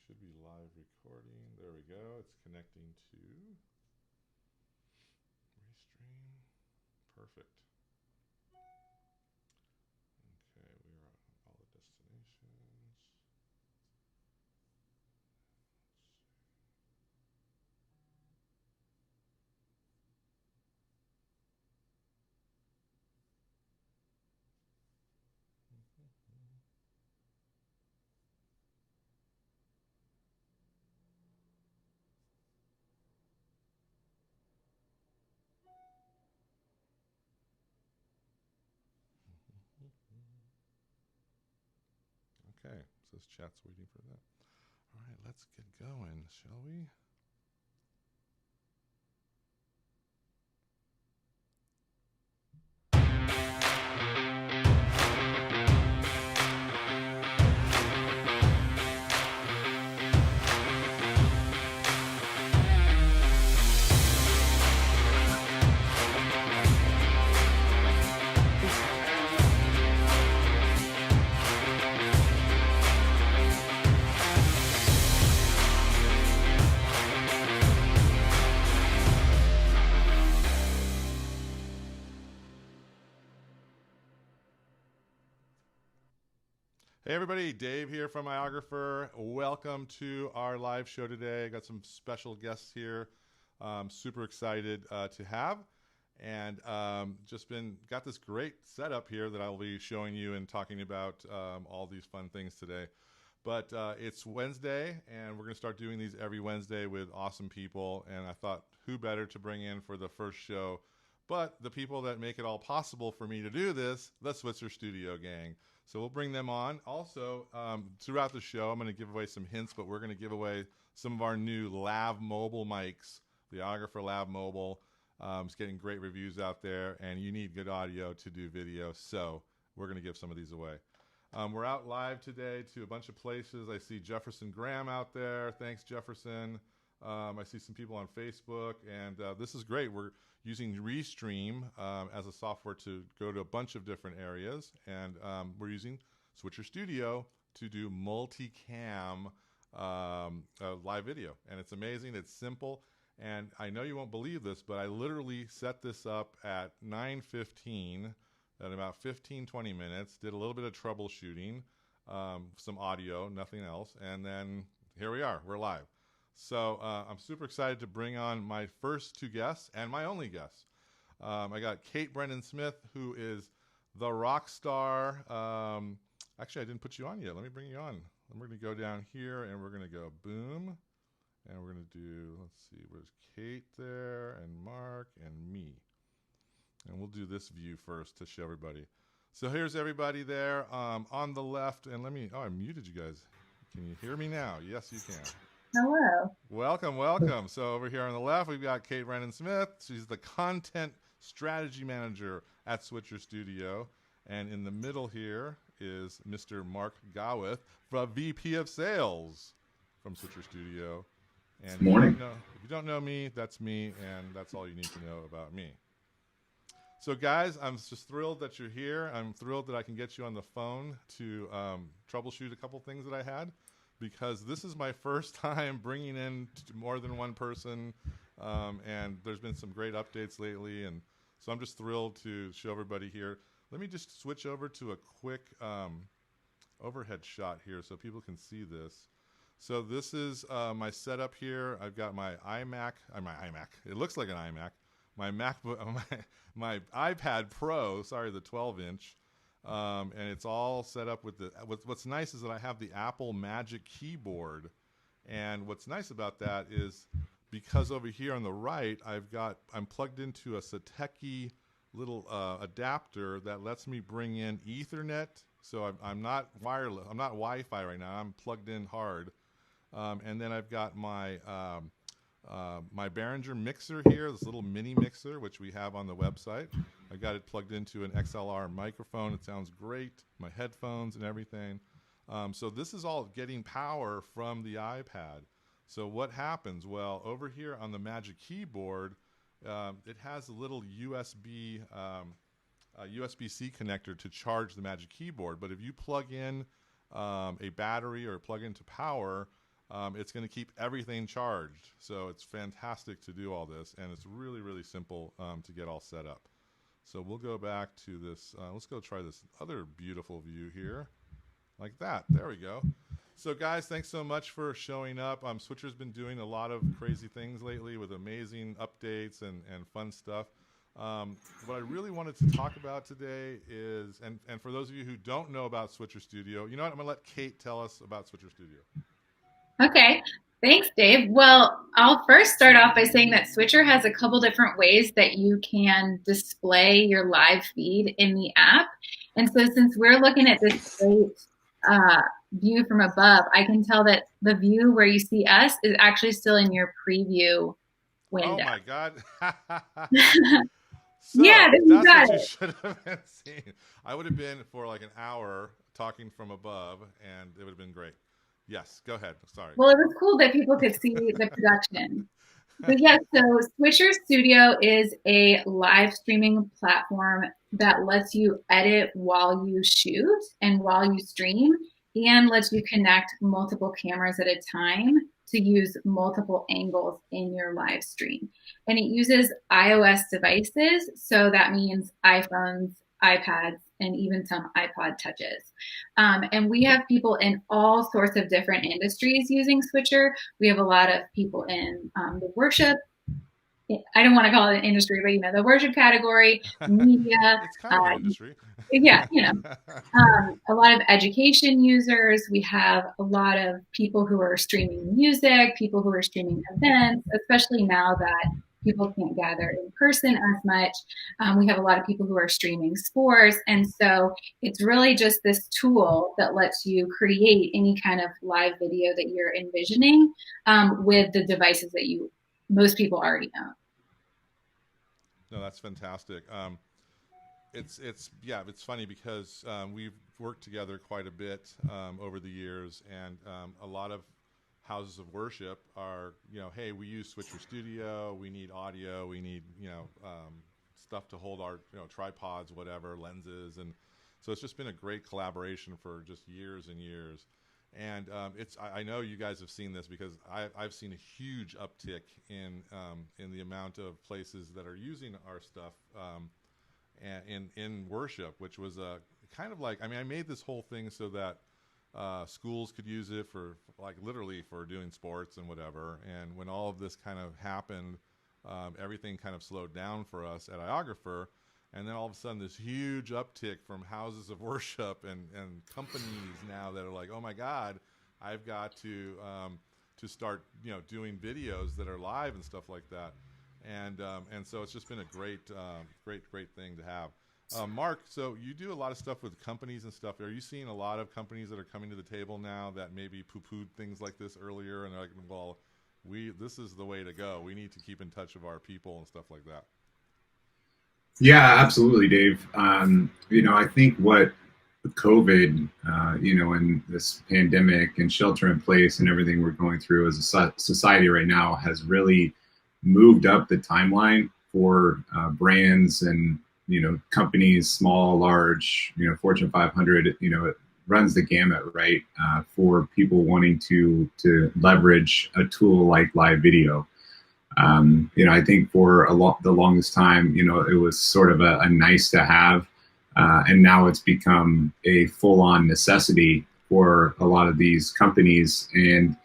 should be live recording. There we go. It's connecting to Restream. Perfect. Okay, we are on all the destinations. Okay, says chat's waiting for that. All right, let's get going, shall we? Hey everybody, Dave here from Iographer. Welcome to our live show today. Got some special guests here. Super excited to have, and got this great setup here that I'll be showing you and talking about all these fun things today. But it's Wednesday, and we're going to start doing these every Wednesday with awesome people. And I thought, who better to bring in for the first show but the people that make it all possible for me to do this, the Switzer Studio gang. So we'll bring them on. Also, throughout the show, I'm going to give away some hints, but we're going to give away some of our new Lav mobile mics, the Iographer Lav Mobile. It's getting great reviews out there, and you need good audio to do video, so we're going to give some of these away. We're out live today to a bunch of places. I see Jefferson Graham out there. Thanks, Jefferson. I see some people on Facebook, and this is great. We're using Restream as a software to go to a bunch of different areas, and we're using Switcher Studio to do multicam live video, and it's amazing. It's simple, and I know you won't believe this, but I literally set this up at 9:15, at about 15-20 minutes, did a little bit of troubleshooting, some audio, nothing else, and then here we are. We're live. So I'm super excited to bring on my first two guests and my only guest. I got Kate Brennan Smith, who is the rock star. Actually, I didn't put you on yet. Let me bring you on. We're going to go down here, and we're going to go boom. And we're going to do, let's see, where's Kate there, and Marc, and me. And we'll do this view first to show everybody. So here's everybody there on the left. And I muted you guys. Can you hear me now? Yes, you can. Hello. Welcome, welcome. So over here on the left, we've got Kate Brennan Smith. She's the content strategy manager at Switcher Studio. And in the middle here is Mr. Marc Gawith, the VP of Sales from Switcher Studio. And if you don't know me, that's me, and that's all you need to know about me. So guys, I'm just thrilled that you're here. I'm thrilled that I can get you on the phone to troubleshoot a couple things that I had, because this is my first time bringing in more than one person, and there's been some great updates lately, and so I'm just thrilled to show everybody here. Let me just switch over to a quick overhead shot here so people can see this. So this is my setup here. I've got my iMac, it looks like an iMac, my MacBook, my iPad Pro, sorry, the 12-inch. And it's all set up with what's nice is that I have the Apple Magic Keyboard, and what's nice about that is because over here on the right I'm plugged into a Satechi little adapter that lets me bring in Ethernet. So I'm not wireless, I'm not Wi-Fi right now, I'm plugged in hard, and then I've got my my Behringer mixer here, this little mini mixer, which we have on the website. I got it plugged into an XLR microphone. It sounds great. My headphones and everything. So this is all getting power from the iPad. So what happens? Well, over here on the Magic Keyboard, it has a little USB USB-C connector to charge the Magic Keyboard. But if you plug in a battery or plug into power, it's going to keep everything charged. So it's fantastic to do all this, and it's really, really simple to get all set up. So we'll go back to this. Let's go try this other beautiful view here, like that. There we go. So guys, thanks so much for showing up. Switcher's been doing a lot of crazy things lately with amazing updates and fun stuff. What I really wanted to talk about today is, and for those of you who don't know about Switcher Studio, you know what? I'm going to let Kate tell us about Switcher Studio. Okay, thanks, Dave. Well, I'll first start off by saying that Switcher has a couple different ways that you can display your live feed in the app. And so since we're looking at this great view from above, I can tell that the view where you see us is actually still in your preview window. Oh my God. So, yeah, that's what you should have been seeing. I would have been for like an hour talking from above, and it would have been great. Yes, go ahead. Sorry. Well, it was cool that people could see the production. But yes, so Switcher Studio is a live streaming platform that lets you edit while you shoot and while you stream, and lets you connect multiple cameras at a time to use multiple angles in your live stream. And it uses iOS devices, so that means iPhones, iPads, and even some iPod touches. And we have people in all sorts of different industries using Switcher. We have a lot of people in the worship, I don't want to call it an industry, but you know, the worship category, media. It's kind of an industry. Yeah, you know, a lot of education users. We have a lot of people who are streaming music, people who are streaming events, especially now that people can't gather in person as much. We have a lot of people who are streaming sports. And so it's really just this tool that lets you create any kind of live video that you're envisioning with the devices that most people already own. No, that's fantastic. It's funny because we've worked together quite a bit over the years, and a lot of houses of worship are, hey, we use Switcher Studio, we need audio, we need, stuff to hold our, tripods, whatever, lenses. And so it's just been a great collaboration for just years and years. And I know you guys have seen this because I've seen a huge uptick in the amount of places that are using our stuff in worship, which was a kind of like, I made this whole thing so that schools could use it for like literally for doing sports and whatever. And when all of this kind of happened, everything kind of slowed down for us at Iographer. And then all of a sudden this huge uptick from houses of worship and companies now that are like, oh my God, I've got to start, doing videos that are live and stuff like that. And so it's just been a great thing to have. Marc, so you do a lot of stuff with companies and stuff. Are you seeing a lot of companies that are coming to the table now that maybe poo-pooed things like this earlier and they're like, well, this is the way to go. We need to keep in touch with our people and stuff like that. Yeah, absolutely, Dave. I think what COVID, and this pandemic and shelter in place and everything we're going through as a society right now has really moved up the timeline for brands and, companies, small, large, Fortune 500, it runs the gamut, right, for people wanting to leverage a tool like live video. I think for the longest time, it was sort of a nice to have, and now it's become a full-on necessity for a lot of these companies. And,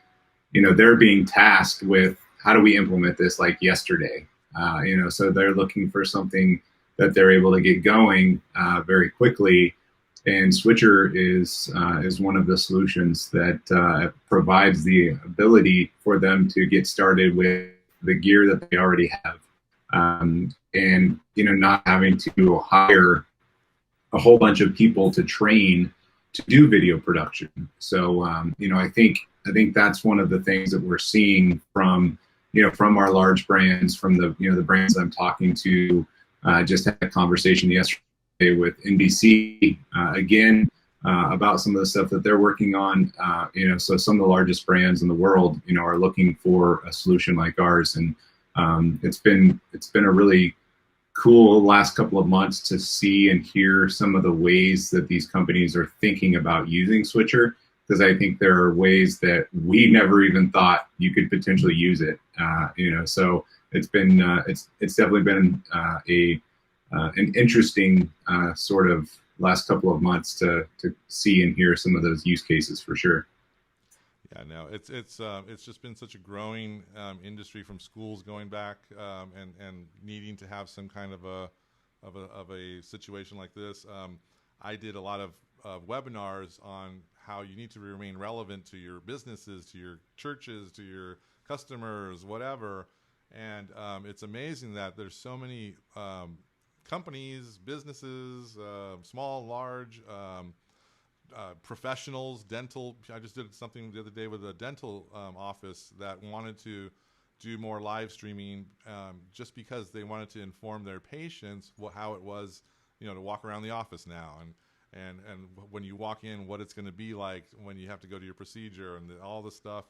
they're being tasked with how do we implement this like yesterday? So they're looking for something that they're able to get going very quickly. And Switcher is one of the solutions that provides the ability for them to get started with the gear that they already have, and not having to hire a whole bunch of people to train to do video production. So I think that's one of the things that we're seeing from our large brands, from the brands I'm talking to. Just had a conversation yesterday with NBC again about some of the stuff that they're working on. So some of the largest brands in the world, are looking for a solution like ours. And it's been a really cool last couple of months to see and hear some of the ways that these companies are thinking about using Switcher. because I think there are ways that we never even thought you could potentially use it. So it's been it's definitely been an interesting sort of last couple of months to see and hear some of those use cases for sure. Yeah, no, it's just been such a growing industry, from schools going back and needing to have some kind of a situation like this. I did a lot of webinars on how you need to remain relevant to your businesses, to your churches, to your customers, whatever. And it's amazing that there's so many companies, businesses, small, large, professionals, dental. I just did something the other day with a dental office that wanted to do more live streaming just because they wanted to inform their patients how it was, to walk around the office now, and when you walk in, what it's going to be like when you have to go to your procedure and all this stuff,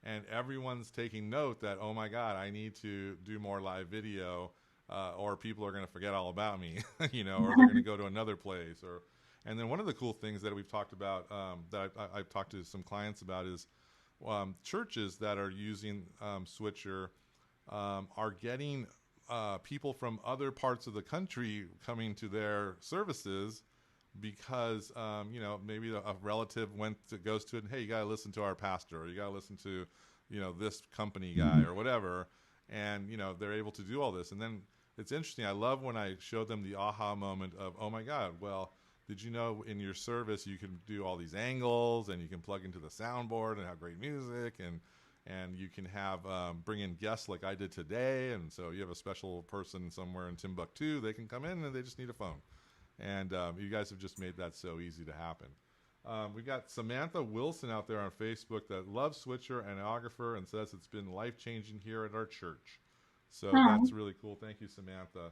and everyone's taking note that, oh my God, I need to do more live video, or people are going to forget all about me, or they're going to go to another place. And then one of the cool things that we've talked about, that I've talked to some clients about, is churches that are using Switcher are getting people from other parts of the country coming to their services because, maybe a relative goes to it and, hey, you got to listen to our pastor, or you got to listen to, this company guy or whatever. And, they're able to do all this. And then it's interesting. I love when I show them the aha moment of, oh my God, well, did you know in your service you can do all these angles, and you can plug into the soundboard and have great music, and you can have bring in guests like I did today, and so you have a special person somewhere in Timbuktu, they can come in and they just need a phone. And you guys have just made that so easy to happen. We got Samantha Wilson out there on Facebook that loves Switcher and Iographer and says it's been life-changing here at our church. So that's really cool. Thank you, Samantha.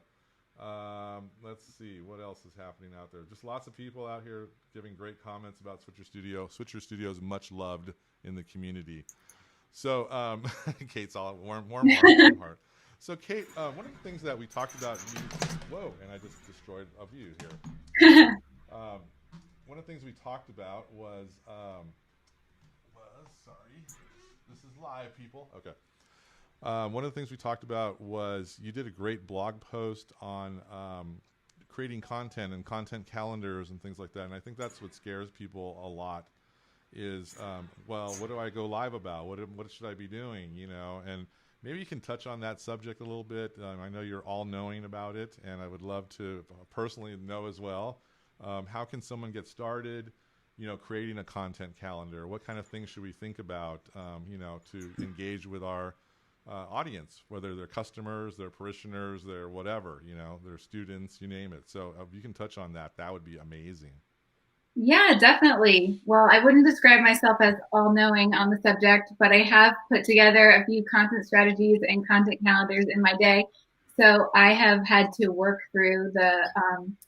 Let's see what else is happening out there. Just lots of people out here giving great comments about Switcher Studio. Switcher Studio is much loved in the community. So Kate's all warm heart. So Kate, one of the things that we talked about, and I just destroyed a view here. One of the things we talked about was sorry, this is live, people. Okay. One of the things we talked about was you did a great blog post on creating content and content calendars and things like that. And I think that's what scares people a lot is, what do I go live about? What should I be doing? And maybe you can touch on that subject a little bit. I know you're all knowing about it, and I would love to personally know as well. How can someone get started, creating a content calendar? What kind of things should we think about, to engage with our audience, whether they're customers, they're parishioners, they're whatever, they're students, you name it. So if you can touch on that, that would be amazing. Yeah, definitely. Well, I wouldn't describe myself as all-knowing on the subject, but I have put together a few content strategies and content calendars in my day. So I have had to work through the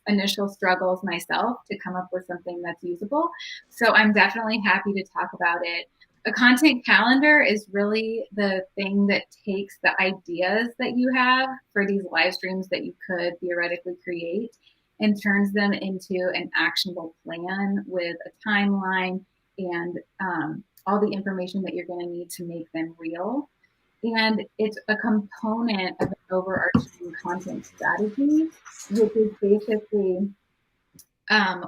initial struggles myself to come up with something that's usable. So I'm definitely happy to talk about it. A content calendar is really the thing that takes the ideas that you have for these live streams that you could theoretically create and turns them into an actionable plan with a timeline and all the information that you're going to need to make them real. And it's a component of an overarching content strategy, which is basically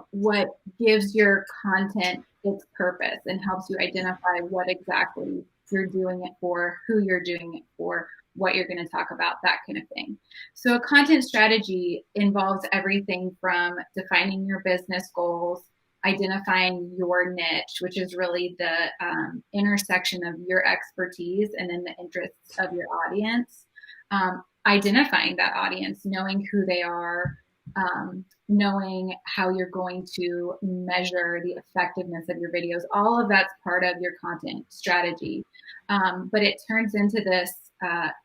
what gives your content its purpose and helps you identify what exactly you're doing it for, who you're doing it for, what you're going to talk about, that kind of thing. So a content strategy involves everything from defining your business goals, identifying your niche, which is really the intersection of your expertise and then the interests of your audience, identifying that audience, knowing who they are, knowing how you're going to measure the effectiveness of your videos. All of that's part of your content strategy. But it turns into this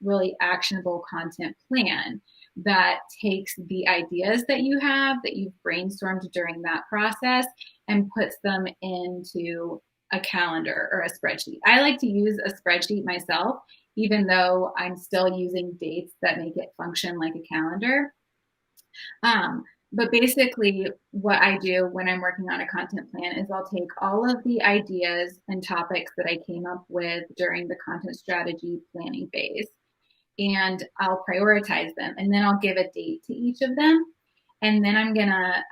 really actionable content plan that takes the ideas that you have, that you've brainstormed during that process, and puts them into a calendar or a spreadsheet. I like to use a spreadsheet myself, even though I'm still using dates that make it function like a calendar. But basically what I do when I'm working on a content plan is I'll take all of the ideas and topics that I came up with during the content strategy planning phase, and I'll prioritize them, and then I'll give a date to each of them. And then I'm gonna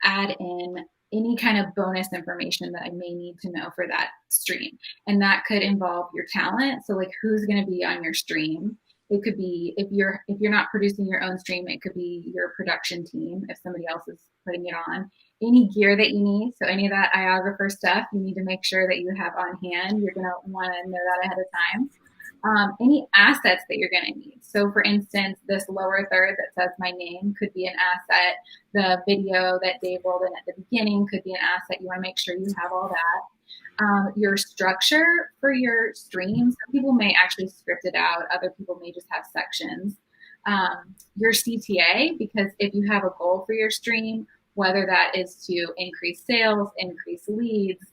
add in any kind of bonus information that I may need to know for that stream. And that could involve your talent. So like who's gonna be on your stream. It could be, if you're not producing your own stream, it could be your production team if somebody else is putting it on. Any gear that you need, so any of that iographer stuff, you need to make sure that you have on hand. You're gonna wanna know that ahead of time. Any assets that you're going to need. So for instance, this lower third that says my name could be an asset. The video that Dave rolled in at the beginning could be an asset. You want to make sure you have all that. Your structure for your stream, some people may actually script it out. Other people may just have sections. Your CTA, because if you have a goal for your stream, whether that is to increase sales, increase leads,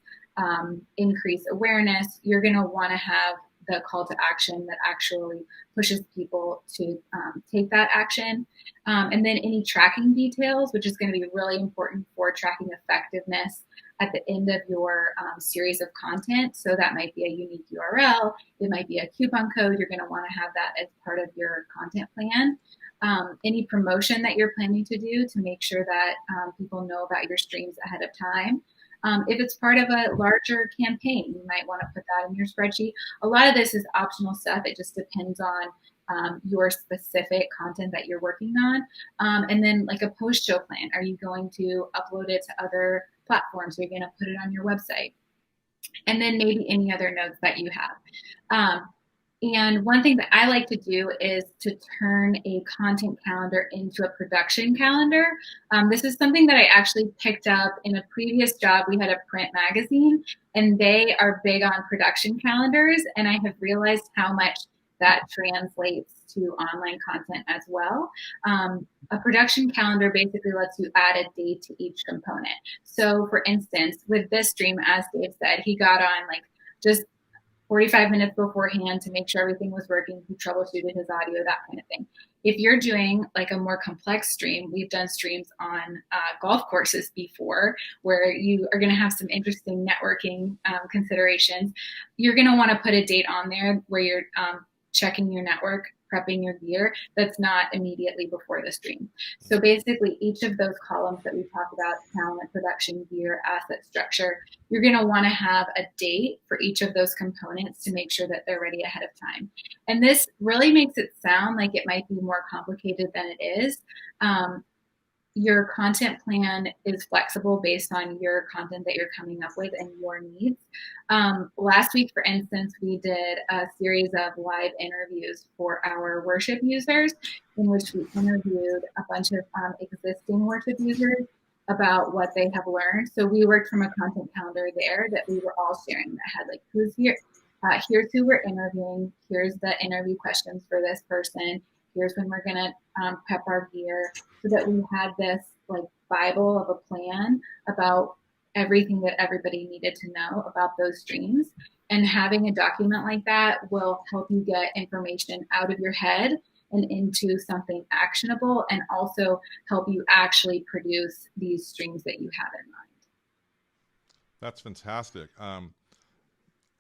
increase awareness, you're going to want to have the call to action that actually pushes people to take that action. And then any tracking details, which is going to be really important for tracking effectiveness at the end of your series of content. So that might be a unique URL. It might be a coupon code. You're going to want to have that as part of your content plan. Any promotion that you're planning to do to make sure that people know about your streams ahead of time. If it's part of a larger campaign, you might want to put that in your spreadsheet. A lot of this is optional stuff. It just depends on your specific content that you're working on. And then like a post-show plan. Are you going to upload it to other platforms? Are you going to put it on your website? And then maybe any other notes that you have. And one thing that I like to do is to turn a content calendar into a production calendar. This is something that I actually picked up in a previous job. We had a print magazine, and they are big on production calendars. And I have realized how much that translates to online content as well. A production calendar basically lets you add a date to each component. So for instance, with this stream, as Dave said, he got on like just 45 minutes beforehand to make sure everything was working. He troubleshooted his audio, that kind of thing. If you're doing like a more complex stream, we've done streams on golf courses before where you are going to have some interesting networking considerations. You're going to want to put a date on there where you're checking your network, prepping your gear. That's not immediately before the stream. So basically each of those columns that we talked about, talent, production, gear, asset structure, you're going to want to have a date for each of those components to make sure that they're ready ahead of time. And this really makes it sound like it might be more complicated than it is. Your content plan is flexible based on your content that you're coming up with and your needs. Last week, for instance, we did a series of live interviews for our worship users in which we interviewed a bunch of existing worship users about what they have learned. So we worked from a content calendar there that we were all sharing that had like, who's here? Here's who we're interviewing. Here's the interview questions for this person. Here's when we're going to prep our gear, so that we had this like Bible of a plan about everything that everybody needed to know about those streams. And having a document like that will help you get information out of your head and into something actionable, and also help you actually produce these streams that you have in mind. That's fantastic.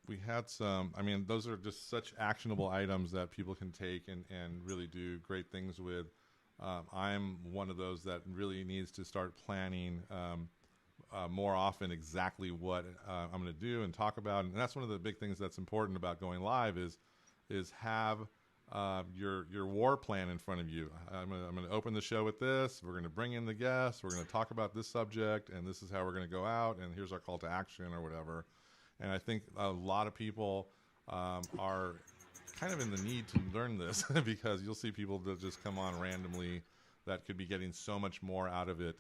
We had some, I mean, those are just such actionable items that people can take and really do great things with. I'm one of those that really needs to start planning more often exactly what I'm going to do and talk about. And that's one of the big things that's important about going live is have your war plan in front of you. I'm going to open the show with this. We're going to bring in the guests. We're going to talk about this subject, and this is how we're going to go out, and here's our call to action or whatever. And I think a lot of people are kind of in the need to learn this because you'll see people that just come on randomly that could be getting so much more out of it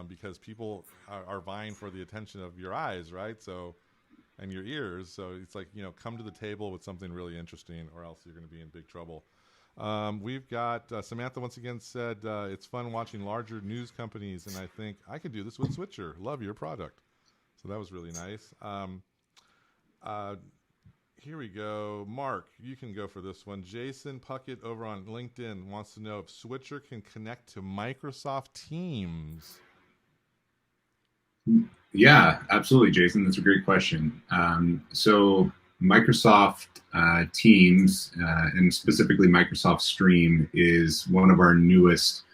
because people are vying for the attention of your eyes, right? So, and your ears. So it's like, you know, come to the table with something really interesting or else you're going to be in big trouble. We've got Samantha once again said, it's fun watching larger news companies, and I think I could do this with Switcher. Love your product. So that was really nice. here we go. Marc, you can go for this one. Jason Puckett over on LinkedIn wants to know if Switcher can connect to Microsoft Teams. Yeah, absolutely, Jason. That's a great question. So Microsoft Teams, and specifically Microsoft Stream, is one of our newest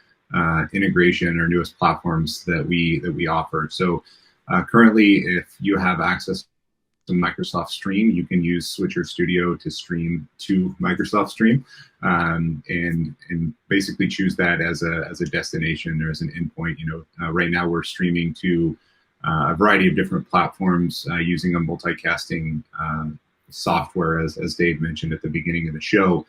integration or newest platforms that we offer. So currently, if you have access to Microsoft Stream, you can use Switcher Studio to stream to Microsoft Stream, and basically choose that as a destination or as an endpoint. Right now we're streaming to a variety of different platforms using a multicasting software, as Dave mentioned at the beginning of the show.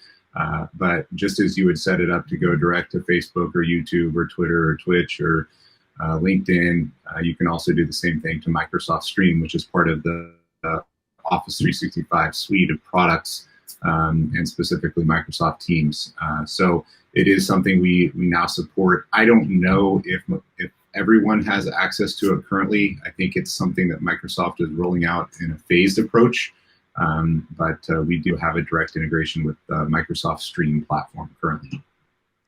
But just as you would set it up to go direct to Facebook or YouTube or Twitter or Twitch or LinkedIn, you can also do the same thing to Microsoft Stream, which is part of the Office 365 suite of products, and specifically Microsoft Teams. So it is something we now support. I don't know if everyone has access to it currently. I think it's something that Microsoft is rolling out in a phased approach, but we do have a direct integration with the Microsoft Stream platform currently.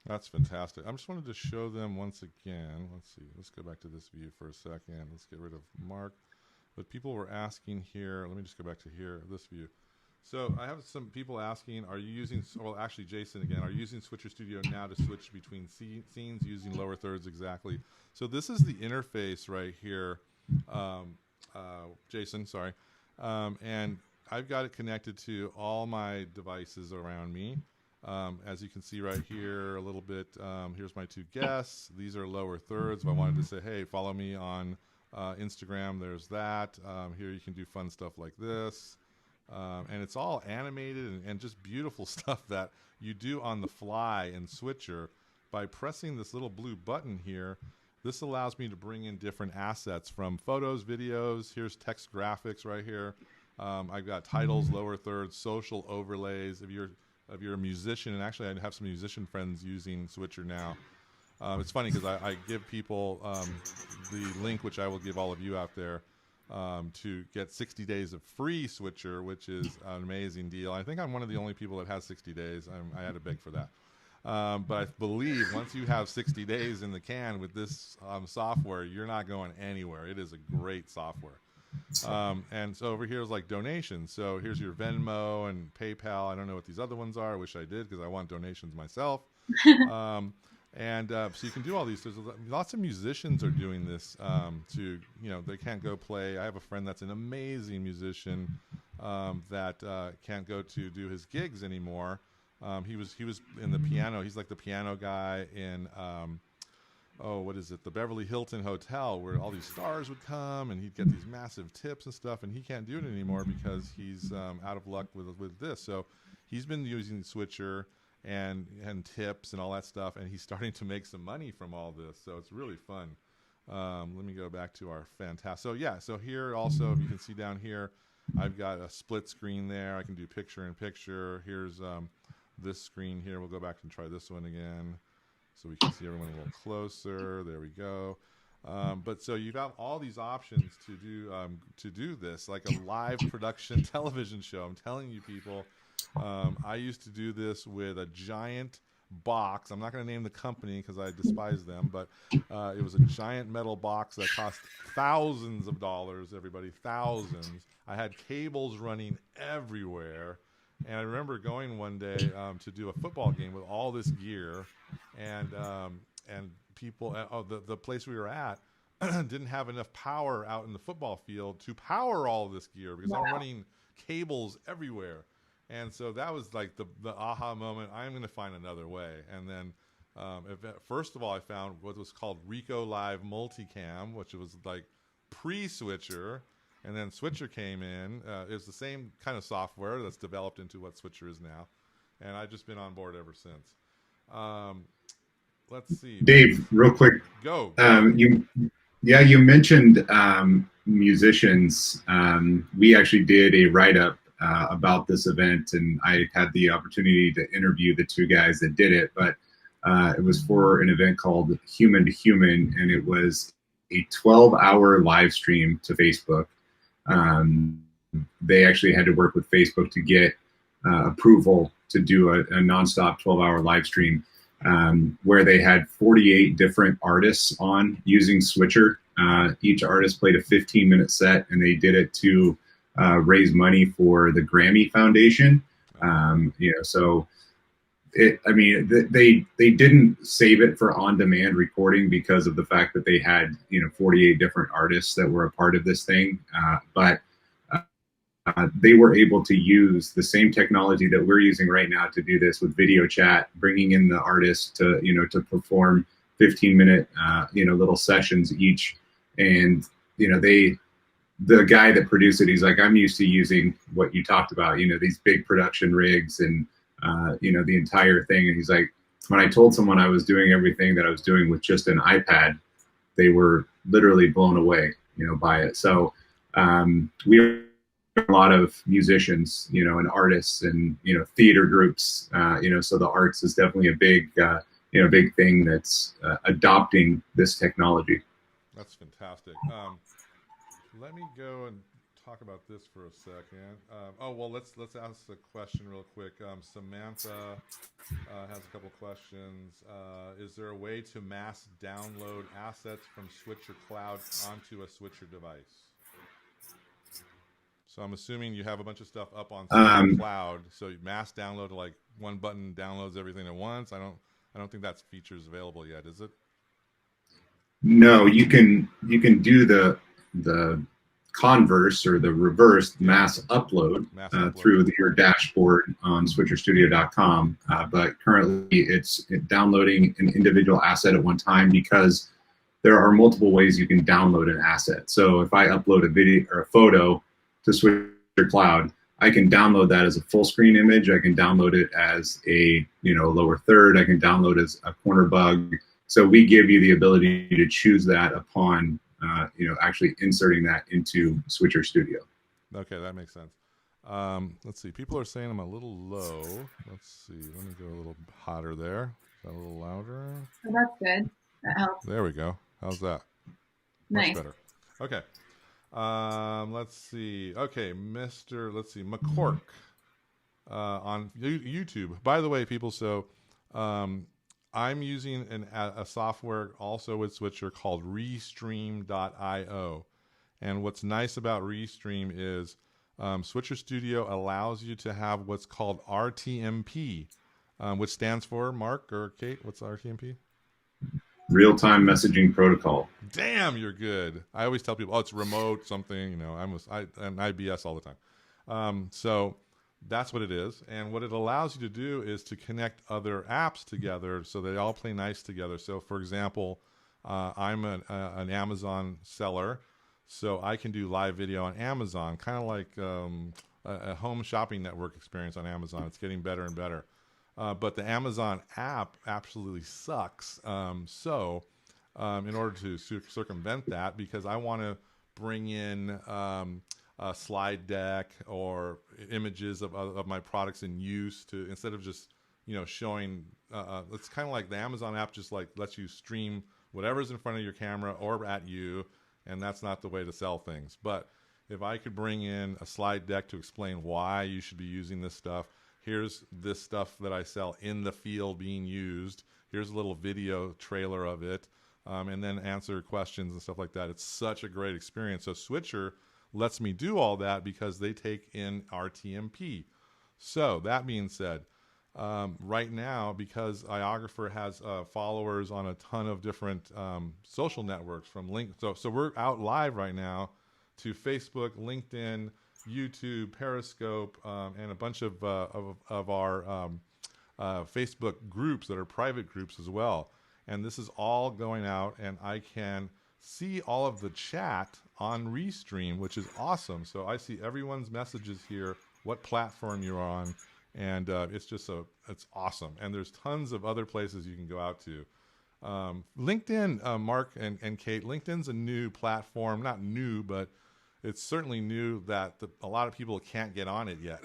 That's fantastic. I just wanted to show them once again. Let's see. Let's go back to this view for a second. Let's get rid of Marc. But people were asking here, let me just go back to here, this view. So I have some people asking, are you using, well, actually, Jason again, are you using Switcher Studio now to switch between scenes using lower thirds exactly? So this is the interface right here, Jason, sorry. And I've got it connected to all my devices around me. As you can see right here, a little bit, here's my two guests. These are lower thirds. If I wanted to say, hey, follow me on Instagram, there's that. Here you can do fun stuff like this. And it's all animated and just beautiful stuff that you do on the fly in Switcher. By pressing this little blue button here, this allows me to bring in different assets from photos, videos. Here's text graphics right here. I've got titles, lower thirds, social overlays. If you're a musician, and actually I have some musician friends using Switcher now. It's funny because I give people the link, which I will give all of you out there, to get 60 days of free Switcher, which is an amazing deal. I think I'm one of the only people that has 60 days. I had to beg for that. But I believe once you have 60 days in the can with this software, you're not going anywhere. It is a great software. And so over here is like donations. So here's your Venmo and PayPal. I don't know what these other ones are. I wish I did because I want donations myself. So you can do all these. There's lots of musicians are doing this they can't go play. I have a friend that's an amazing musician that can't go to do his gigs anymore. He was in the piano. He's like the piano guy in the Beverly Hilton Hotel, where all these stars would come and he'd get these massive tips and stuff, and he can't do it anymore because he's out of luck with this. So he's been using Switcher and tips and all that stuff, and he's starting to make some money from all this. So it's really fun. Let me go back to our fantastic. So here also, if you can see down here, I've got a split screen there. I can do picture in picture. Here's this screen here. We'll go back and try this one again so we can see everyone a little closer. There we go. But so you've got all these options to do this, like a live production television show. I'm telling you, people, I used to do this with a giant box. I'm not going to name the company because I despise them, but it was a giant metal box that cost thousands of dollars, everybody, thousands. I had cables running everywhere. And I remember going one day to do a football game with all this gear, and people, the place we were at didn't have enough power out in the football field to power all this gear because I'm running cables everywhere. And so that was like the aha moment. I'm going to find another way. And then first of all, I found what was called Rico Live Multicam, which was like pre-Switcher. And then Switcher came in. It was the same kind of software that's developed into what Switcher is now. And I've just been on board ever since. Let's see. Dave, real quick. Go. You mentioned musicians. We actually did a write-up about this event, and I had the opportunity to interview the two guys that did it. But it was for an event called Human to Human, and it was a 12-hour live stream to Facebook. they actually had to work with Facebook to get approval to do a nonstop 12-hour live stream where they had 48 different artists on using Switcher. Each artist played a 15-minute set, and they did it to raise money for the Grammy Foundation. So they didn't save it for on-demand recording because of the fact that they had 48 different artists that were a part of this thing, but they were able to use the same technology that we're using right now to do this with video chat, bringing in the artists to perform 15-minute little sessions each. And the guy that produced it, he's like, I'm used to using what you talked about, these big production rigs and the entire thing. And he's like, when I told someone I was doing everything that I was doing with just an iPad, they were literally blown away by it. So we have a lot of musicians and artists and theater groups, so the arts is definitely a big thing that's adopting this technology. That's fantastic. Let me go and talk about this for a second. Let's ask a question real quick. Samantha has a couple questions. Is there a way to mass download assets from Switcher Cloud onto a Switcher device? So I'm assuming you have a bunch of stuff up on Switcher Cloud, so you mass download, like one button downloads everything at once. I don't think that feature's available yet, is it? No, you can do the converse or the reverse mass upload through your dashboard on switcherstudio.com. But currently it's downloading an individual asset at one time because there are multiple ways you can download an asset. So if I upload a video or a photo to Switcher Cloud, I can download that as a full screen image. I can download it as a lower third. I can download as a corner bug. So we give you the ability to choose that upon actually inserting that into Switcher Studio. Okay, that makes sense. Let's see. People are saying I'm a little low. Let's see. Let me go a little hotter there. Is that a little louder? Oh, that's good. That helps. There we go. How's that? Nice. Much better. Okay. Let's see. Okay, let's see, McCork on YouTube. By the way, people, so I'm using a software also with Switcher called Restream.io. And what's nice about Restream is Switcher Studio allows you to have what's called Rtmp, which stands for, Marc or Kate, what's Rtmp? Real-time messaging protocol. Damn, you're good. I always tell people, it's remote something, and I BS all the time. So that's what it is. And what it allows you to do is to connect other apps together so they all play nice together. So for example, I'm an Amazon seller, so I can do live video on Amazon, kind of like a home shopping network experience on Amazon. It's getting better and better. But the Amazon app absolutely sucks. So in order to circumvent that, because I want to bring in a slide deck or images of my products in use to, instead of just showing, it's kind of like the Amazon app just like lets you stream whatever's in front of your camera or at you, and that's not the way to sell things. But if I could bring in a slide deck to explain why you should be using this stuff, here's this stuff that I sell in the field being used, here's a little video trailer of it, and then answer questions and stuff like that. It's such a great experience. So Switcher lets me do all that because they take in Rtmp. So that being said, right now, because Iographer has followers on a ton of different social networks from so we're out live right now to Facebook, LinkedIn, YouTube, Periscope, and a bunch of our Facebook groups that are private groups as well. And this is all going out, and I can see all of the chat on Restream, which is awesome. So I see everyone's messages here, what platform you're on, and it's awesome. And there's tons of other places you can go out to. LinkedIn, Marc and Kate, LinkedIn's a new platform, not new, but it's certainly new that a lot of people can't get on it yet.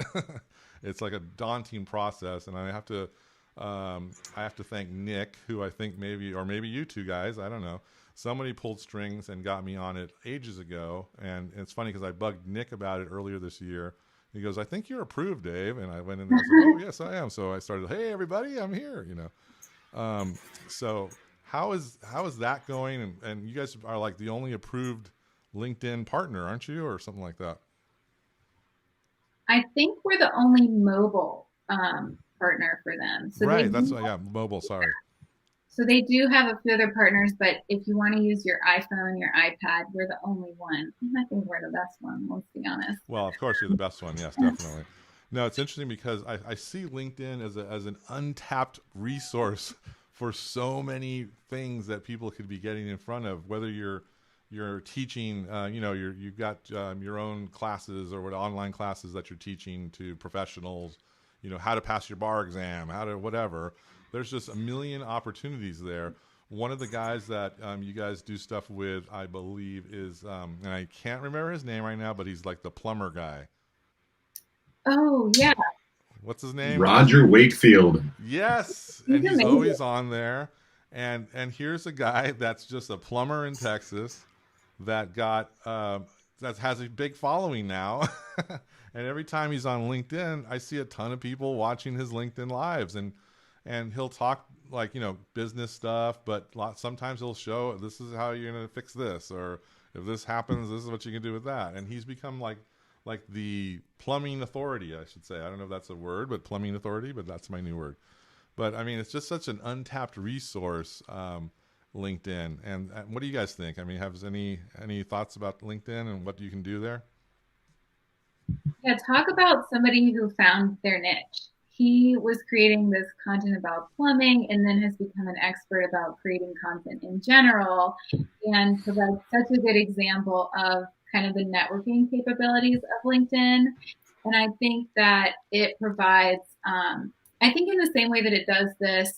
It's like a daunting process, and I have to I have to thank Nick, who I think maybe you two guys, I don't know. Somebody pulled strings and got me on it ages ago. And it's funny because I bugged Nick about it earlier this year. He goes, I think you're approved, Dave. And I went in there and said, oh, yes, I am. So I started, hey, everybody, I'm here, So how is that going? And you guys are like the only approved LinkedIn partner, aren't you? Or something like that. I think we're the only mobile partner for them. So right. That's mobile. Sorry. So they do have a few other partners, but if you want to use your iPhone, your iPad, we're the only one. I think we're the best one, let's be honest. Well, of course, you're the best one. Yes, definitely. No, it's interesting because I see LinkedIn as an untapped resource for so many things that people could be getting in front of, whether you're teaching, you've got your own classes or online classes that you're teaching to professionals, how to pass your bar exam, how to whatever. There's just a million opportunities there. One of the guys that you guys do stuff with, I believe, is, and I can't remember his name right now, but he's like the plumber guy. Oh, yeah. What's his name? Roger Wakefield. Yes. And he's always on there. And here's a guy that's just a plumber in Texas that that has a big following now. And every time he's on LinkedIn, I see a ton of people watching his LinkedIn lives, and he'll talk like, business stuff, but sometimes he'll show this is how you're going to fix this, or if this happens, this is what you can do with that. And he's become like the plumbing authority, I should say. I don't know if that's a word, but plumbing authority, but that's my new word. But I mean, it's just such an untapped resource, LinkedIn. And what do you guys think? I mean, have any thoughts about LinkedIn and what you can do there? Yeah, talk about somebody who found their niche. He was creating this content about plumbing and then has become an expert about creating content in general, and provides such a good example of kind of the networking capabilities of LinkedIn. And I think that it provides, I think in the same way that it does this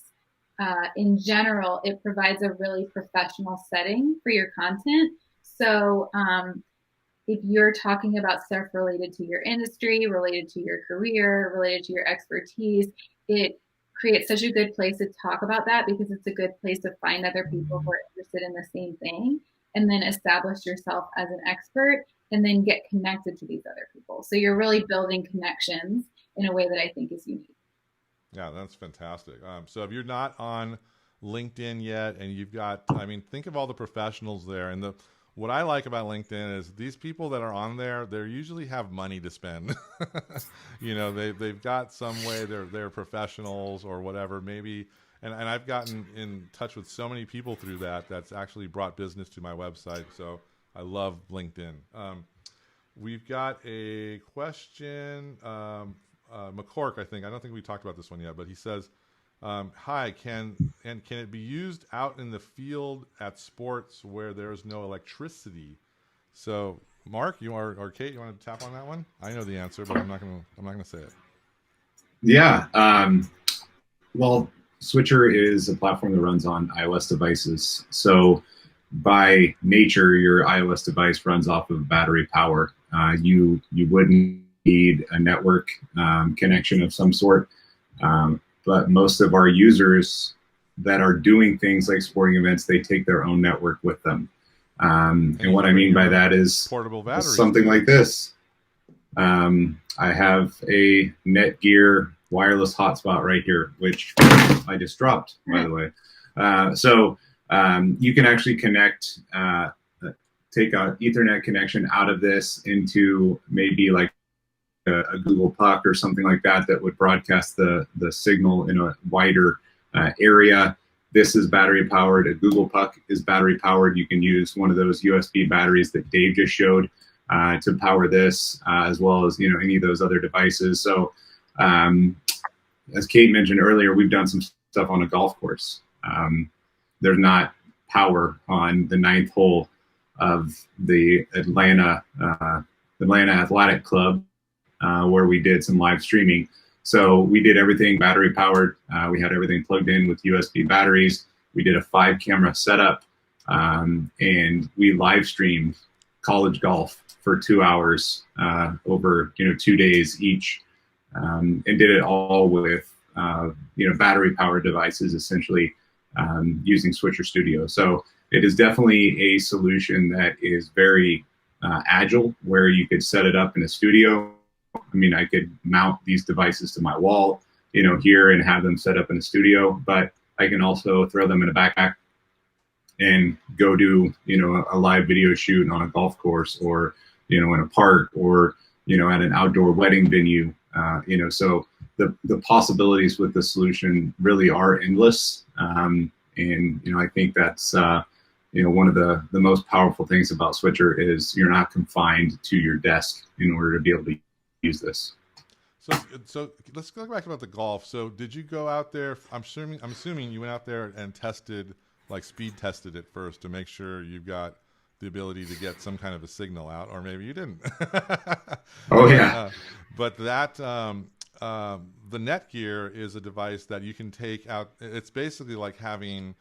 in general, it provides a really professional setting for your content. So if you're talking about stuff related to your industry, related to your career, related to your expertise, it creates such a good place to talk about that, because it's a good place to find other people who are interested in the same thing, and then establish yourself as an expert, and then get connected to these other people. So you're really building connections in a way that I think is unique. Yeah, that's fantastic. So if you're not on LinkedIn yet, and you've got, think of all the professionals there. And what I like about LinkedIn is these people that are on there, they usually have money to spend. They've got some way, they're professionals or whatever, maybe. And I've gotten in touch with so many people through that's actually brought business to my website. So I love LinkedIn. We've got a question. McCork, I don't think we talked about this one yet, but he says, hi, can it be used out in the field at sports where there's no electricity? So Mark, or Kate, you want to tap on that one? I know the answer, but I'm not gonna say it. Yeah. Well, Switcher is a platform that runs on iOS devices. So by nature, your iOS device runs off of battery power. You wouldn't need a network connection of some sort. But most of our users that are doing things like sporting events, they take their own network with them. And what I mean by that is portable batteries. Something like this. I have a Netgear wireless hotspot right here, which I just dropped, by the way. So you can actually connect, take an Ethernet connection out of this into maybe like a Google Puck or something like that would broadcast the signal in a wider area. This is battery powered. A Google Puck is battery powered. You can use one of those USB batteries that Dave just showed to power this, as well as any of those other devices. So as Kate mentioned earlier, we've done some stuff on a golf course. There's not power on the 9th hole of the Atlanta Athletic Club, where we did some live streaming. So we did everything battery powered. We had everything plugged in with USB batteries. We did a 5-camera setup, and we live streamed college golf for 2 hours over 2 days each, and did it all with battery powered devices, essentially using Switcher Studio. So it is definitely a solution that is very agile, where you could set it up in a studio. I mean, I could mount these devices to my wall, here and have them set up in a studio, but I can also throw them in a backpack and go do, a live video shoot on a golf course, or, in a park, or, at an outdoor wedding venue. So the possibilities with the solution really are endless. And, I think that's, one of the most powerful things about Switcher is you're not confined to your desk in order to be able to use this. So let's go back about the golf. So did you go out there? I'm assuming you went out there and tested, like speed tested it first to make sure you've got the ability to get some kind of a signal out, or maybe you didn't. Oh yeah. But that the Netgear is a device that you can take out. It's basically like having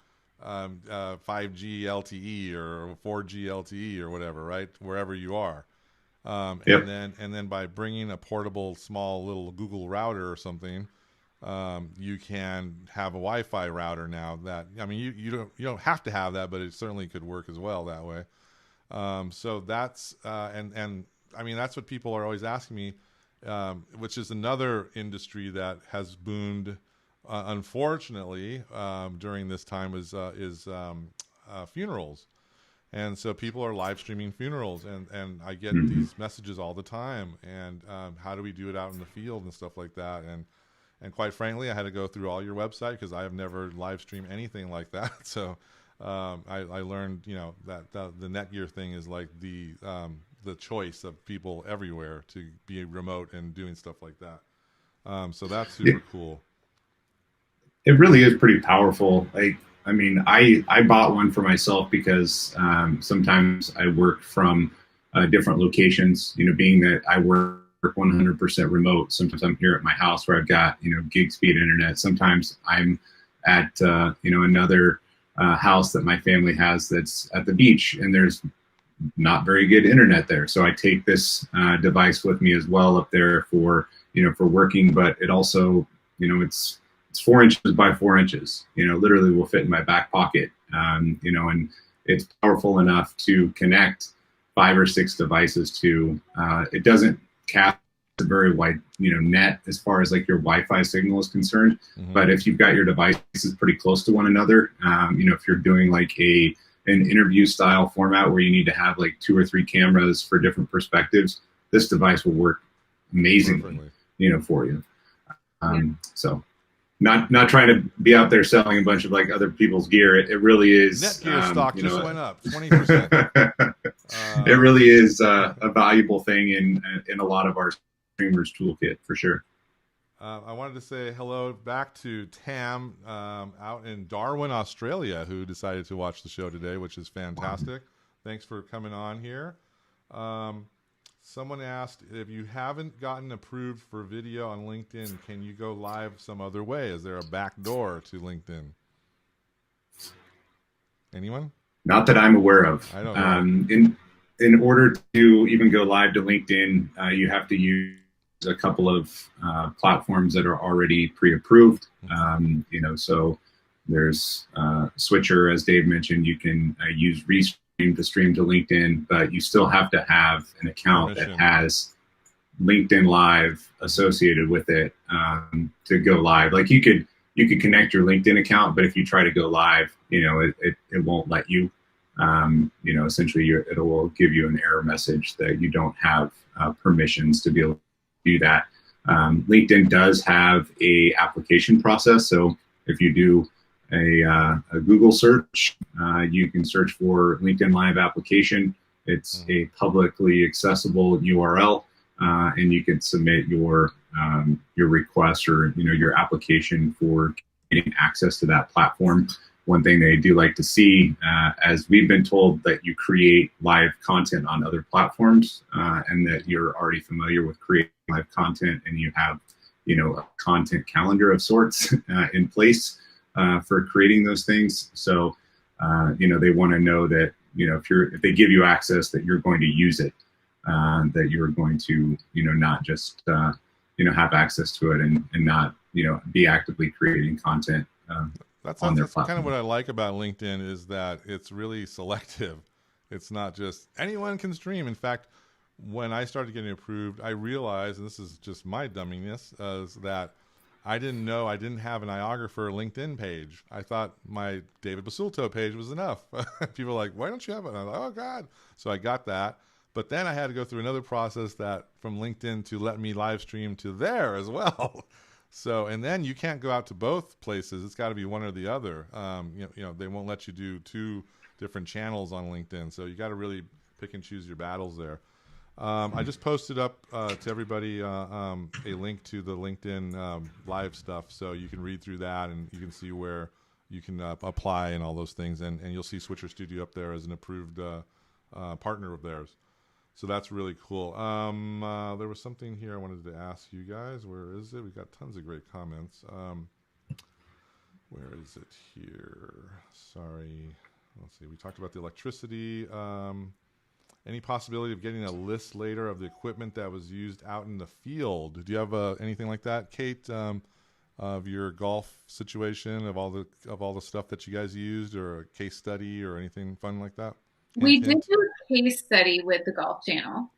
5G LTE or 4G LTE or whatever, right? Wherever you are. Yep. And then by bringing a portable small little Google router or something, you can have a Wi-Fi router now. That, I mean, you don't have to have that, but it certainly could work as well that way. So that's and I mean, that's what people are always asking me, which is another industry that has boomed, unfortunately, during this time is funerals. And so people are live streaming funerals, and I get these messages all the time. And how do we do it out in the field and stuff like that? And quite frankly, I had to go through all your website because I have never live streamed anything like that. So I learned, that the Netgear thing is like the choice of people everywhere to be remote and doing stuff like that. So that's super cool. It really is pretty powerful. I mean, I bought one for myself because sometimes I work from different locations, being that I work 100% remote. Sometimes I'm here at my house where I've got, gig speed internet. Sometimes I'm at, another house that my family has that's at the beach, and there's not very good internet there. So I take this device with me as well up there for working, but it also, it's 4 inches by 4 inches, literally will fit in my back pocket, and it's powerful enough to connect 5 or 6 devices to. It doesn't cast a very wide, net as far as like your Wi-Fi signal is concerned. But if you've got your devices pretty close to one another, if you're doing like an interview style format where you need to have like 2 or 3 cameras for different perspectives, this device will work amazingly, for you. So. Not trying to be out there selling a bunch of like other people's gear. It really is. Netgear stock just went up 20%. It really is a valuable thing in a lot of our streamers' toolkit for sure. I wanted to say hello back to Tam out in Darwin, Australia, who decided to watch the show today, which is fantastic. Thanks for coming on here. Someone asked, if you haven't gotten approved for video on LinkedIn, can you go live some other way? Is there a back door to LinkedIn? Anyone? Not that I'm aware of. I don't know. In order to even go live to LinkedIn, you have to use a couple of platforms that are already pre-approved. So there's Switcher, as Dave mentioned. You can use Restream to stream to LinkedIn, but you still have to have an account that has LinkedIn Live associated with it to go live. Like you could connect your LinkedIn account, but if you try to go live, it won't let you. Essentially it will give you an error message that you don't have permissions to be able to do that. LinkedIn does have a application process, so if you do a Google search, you can search for LinkedIn Live application. It's a publicly accessible URL, and you can submit your request or your application for getting access to that platform. One thing they do like to see, as we've been told, that you create live content on other platforms, and that you're already familiar with creating live content, and you have a content calendar of sorts in place for creating those things. So, they want to know that, if they give you access, that you're going to use it, that you're going to, not just, have access to it and not, be actively creating content That's on their kind platform. of what I like about LinkedIn is that it's really selective. It's not just anyone can stream. In fact, when I started getting approved, I realized, and this is just my dumminess, is that I didn't know I didn't have an iographer LinkedIn page. I thought my David Basulto page was enough. People were like, why don't you have it? And I was like, oh God. So I got that. But then I had to go through another process that from LinkedIn to let me live stream to there as well. So, and then you can't go out to both places. It's got to be one or the other. They won't let you do two different channels on LinkedIn. So you got to really pick and choose your battles there. I just posted up to everybody a link to the LinkedIn live stuff, so you can read through that and you can see where you can apply and all those things. And you'll see Switcher Studio up there as an approved partner of theirs. So that's really cool. There was something here I wanted to ask you guys. Where is it? We got tons of great comments. Where is it here? Sorry. Let's see. We talked about the electricity. Any possibility of getting a list later of the equipment that was used out in the field? Do you have anything like that, Kate, of your golf situation, of all the stuff that you guys used, or a case study or anything fun like that? We did do a case study with the Golf Channel.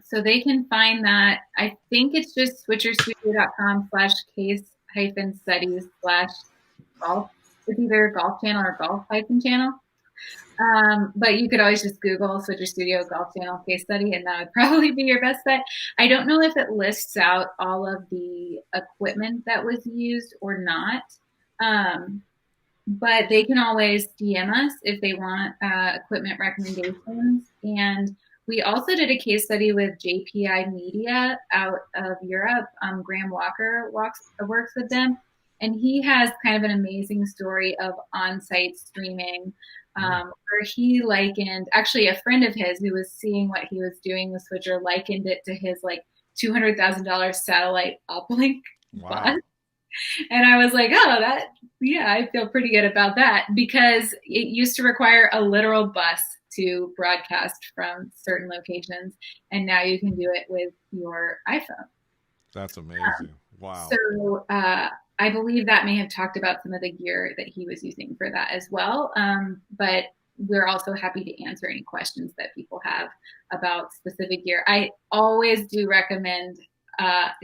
So they can find that. I think it's just switcherstudio.com/case-studies/golf. It's either Golf Channel or Golf-Channel. But you could always just Google Switcher Studio Golf Channel case study, and that would probably be your best bet. I don't know if it lists out all of the equipment that was used or not. But they can always DM us if they want equipment recommendations. And we also did a case study with JPI Media out of Europe. Graham Walker works with them. And he has kind of an amazing story of on-site streaming where he likened, actually a friend of his who was seeing what he was doing with Switcher likened it to his like $200,000 satellite uplink bus. And I was like, I feel pretty good about that, because it used to require a literal bus to broadcast from certain locations. And now you can do it with your iPhone. That's amazing. Wow. So I believe that may have talked about some of the gear that he was using for that as well. But we're also happy to answer any questions that people have about specific gear. I always do recommend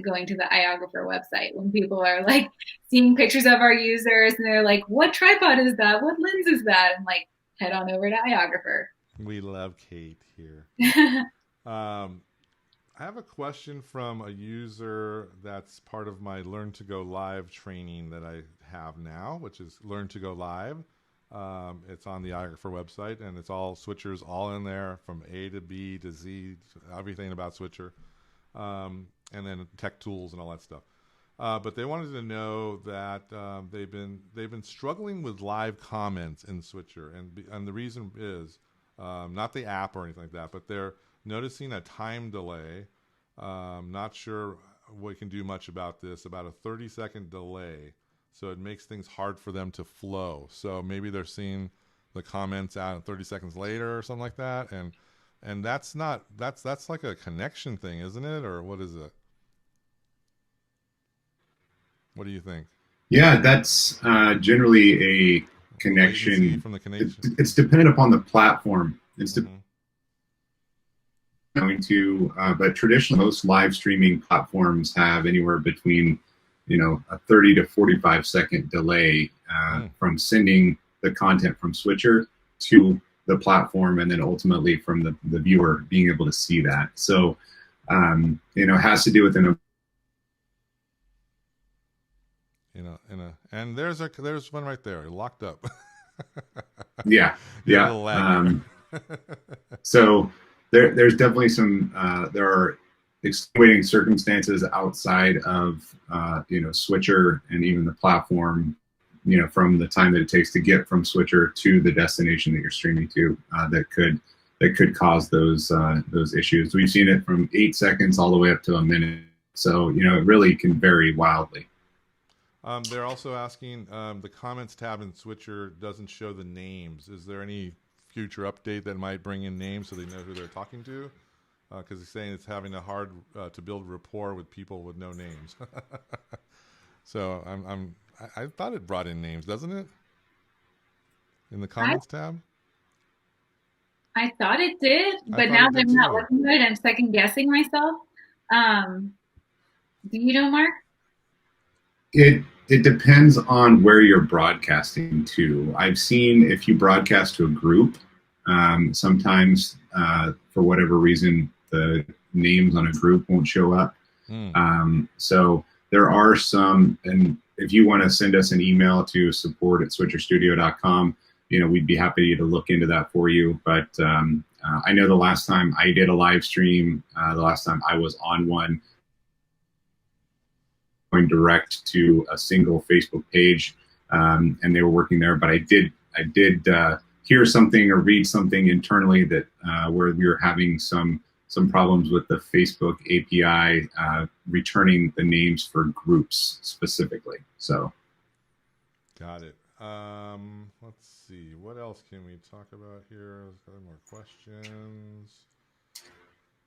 going to the iographer website when people are like seeing pictures of our users and they're like, what tripod is that? What lens is that? And like, head on over to iographer. We love Kate here. I have a question from a user that's part of my Learn to Go Live training that I have now, which is Learn to Go Live. It's on the iographer website, and it's all switchers all in there from A to B to Z, everything about Switcher. And then tech tools and all that stuff. But they wanted to know that they've been struggling with live comments in Switcher, and the reason is not the app or anything like that, but they're noticing a time delay. Not sure we can do much about this. About a 30-second delay, so it makes things hard for them to flow. So maybe they're seeing the comments out 30 seconds later or something like that, and that's like a connection thing, isn't it? Or what is it? What do you think? Yeah, that's generally a connection. From the connection. It's dependent upon the platform. It's but traditionally most live streaming platforms have anywhere between, a 30 to 45 second delay from sending the content from Switcher to the platform, and then ultimately from the viewer being able to see that. So, it has to do with and there's one right there locked up. yeah. So there's definitely some there are extenuating circumstances outside of Switcher and even the platform, from the time that it takes to get from Switcher to the destination that you're streaming to, that could cause those issues. We've seen it from 8 seconds all the way up to a minute. So it really can vary wildly. They're also asking, the comments tab in Switcher doesn't show the names. Is there any future update that might bring in names so they know who they're talking to? because he's saying it's having a hard to build rapport with people with no names. So I thought it brought in names, doesn't it? In the comments tab? I thought it did, but now that I'm not looking at it, I'm second guessing myself. Do you know, Marc? It depends on where you're broadcasting to. I've seen if you broadcast to a group, sometimes for whatever reason, the names on a group won't show up. So there are some, and if you want to send us an email to support@switcherstudio.com, we'd be happy to look into that for you. But I know the last time I did a live stream, the last time I was on one, going direct to a single Facebook page, and they were working there. But I did hear something or read something internally that where we were having some problems with the Facebook API returning the names for groups specifically. So, got it. Let's see, what else can we talk about here? There's got more questions.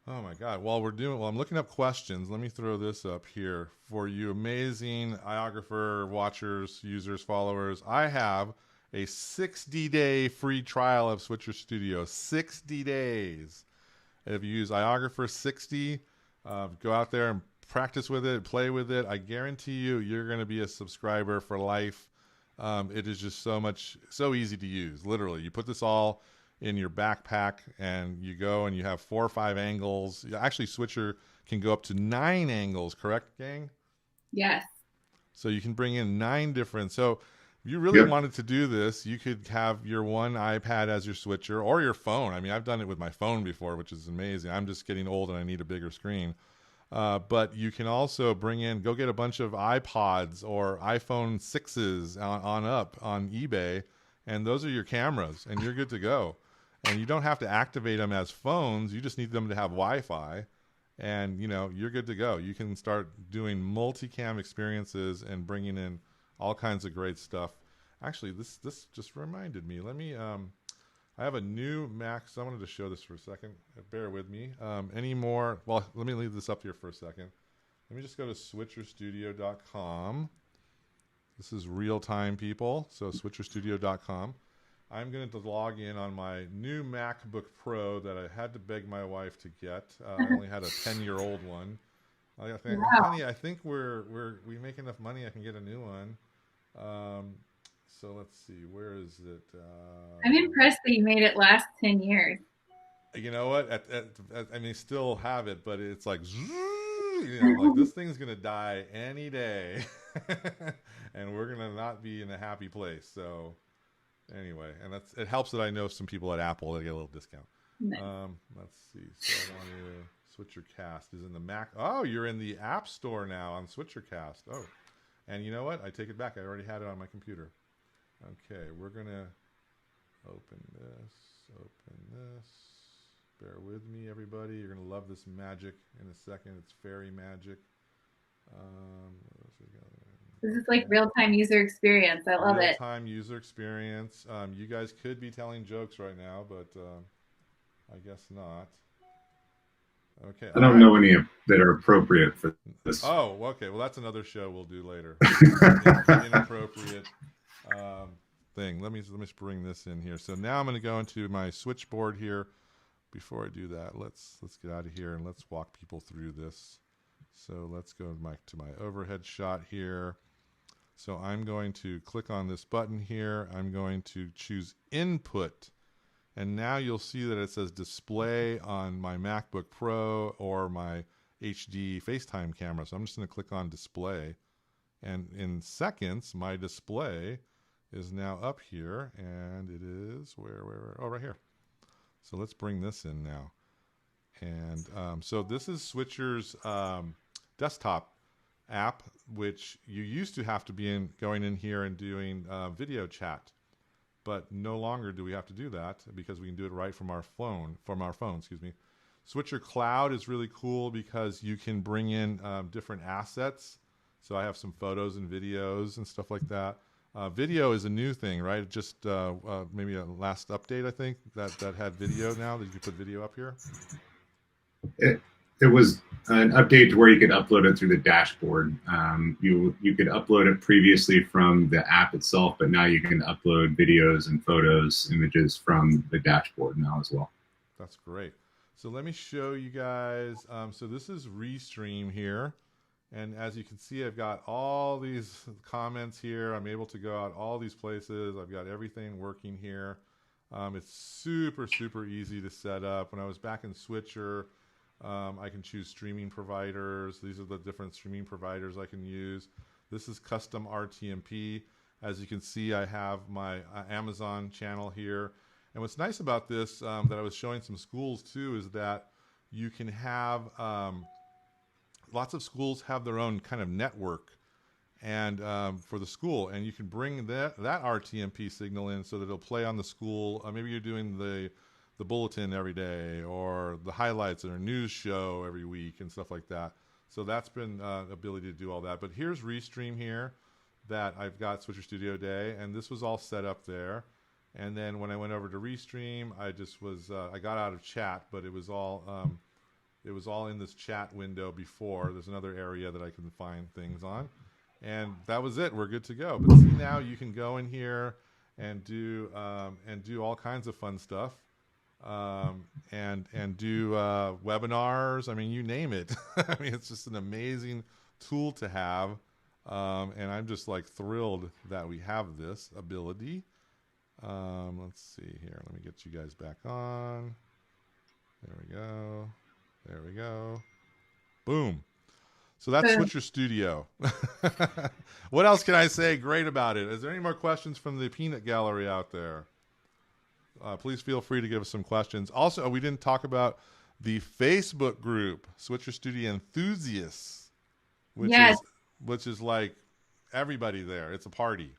Oh my God! While I'm looking up questions, let me throw this up here for you, amazing iOgrapher watchers, users, followers. I have a 60-day free trial of Switcher Studio. 60 days. If you use iOgrapher 60, go out there and practice with it, play with it. I guarantee you're going to be a subscriber for life. It is just so easy to use. Literally, you put this all in your backpack and you go and you have 4 or 5 angles. Actually, Switcher can go up to 9 angles, correct, gang? Yes. So you can bring in 9 different. So if you really wanted to do this, you could have your one iPad as your switcher or your phone. I mean, I've done it with my phone before, which is amazing. I'm just getting old and I need a bigger screen. But you can also go get a bunch of iPods or iPhone 6s on eBay, and those are your cameras, and you're good to go. And you don't have to activate them as phones. You just need them to have Wi-Fi, and you're good to go. You can start doing multicam experiences and bringing in all kinds of great stuff. Actually, this just reminded me. Let me. I have a new Mac, so I wanted to show this for a second. Bear with me. Well, let me leave this up here for a second. Let me just go to switcherstudio.com. This is real time, people. So switcherstudio.com. I'm going to log in on my new MacBook Pro that I had to beg my wife to get. I only had a 10-year-old one. I think, honey, I think we make enough money. I can get a new one. So let's see, where is it? I'm impressed that you made it last 10 years. You know what? I mean, still have it, but it's like, like this thing's gonna die any day, and we're gonna not be in a happy place. So anyway, and it helps that I know some people at Apple that get a little discount. Nice. Let's see. So I want to SwitcherCast is in the Mac. Oh, you're in the App Store now on SwitcherCast. Oh, and you know what? I take it back. I already had it on my computer. Okay, we're gonna open this. Bear with me, everybody. You're gonna love this magic in a second. It's fairy magic. This is like real-time user experience. I love it. Real-time user experience. You guys could be telling jokes right now, but I guess not. Okay. I don't know any that are appropriate for this. Oh, okay. Well, that's another show we'll do later. Inappropriate thing. Let me bring this in here. So now I'm going to go into my switchboard here. Before I do that, let's get out of here and let's walk people through this. So let's go to my overhead shot here. So I'm going to click on this button here. I'm going to choose input. And now you'll see that it says display on my MacBook Pro or my HD FaceTime camera. So I'm just going to click on display. And in seconds, my display is now up here. And it is where? Oh, right here. So let's bring this in now. And so this is Switcher's desktop app, which you used to have to be going in here and doing video chat. But no longer do we have to do that because we can do it right from our phone, excuse me. Switcher Cloud is really cool because you can bring in different assets. So I have some photos and videos and stuff like that. Video is a new thing, right? Just maybe a last update, I think, that had video now that you can put video up here. There was an update to where you could upload it through the dashboard. You could upload it previously from the app itself, but now you can upload videos and photos, images from the dashboard now as well. That's great. So let me show you guys. So this is Restream here. And as you can see, I've got all these comments here. I'm able to go out all these places. I've got everything working here. It's super, super easy to set up. When I was back in Switcher, I can choose streaming providers. These are the different streaming providers I can use. This is custom Rtmp. As you can see, I have my Amazon channel here. And what's nice about this that I was showing some schools too is that you can have lots of schools have their own kind of network and for the school, and you can bring that Rtmp signal in so that it'll play on the school. Maybe you're doing the bulletin every day or the highlights or a news show every week and stuff like that. So that's been ability to do all that. But here's Restream here that I've got Switcher Studio Day, and this was all set up there. And then when I went over to Restream, I just was I got out of chat, but it was all in this chat window before. There's another area that I can find things on, and that was it. We're good to go. But see, now you can go in here and do all kinds of fun stuff, and do webinars. I mean, you name it. I mean, it's just an amazing tool to have, and I'm just like thrilled that we have this ability. Let's see here. Let me get you guys back on. There we go. There we go. Boom. So that's Switcher Studio. What else can I say great about it? Is there any more questions from the peanut gallery out there? Please feel free to give us some questions. Also, we didn't talk about the Facebook group, Switcher Studio Enthusiasts, which is like everybody there. It's a party.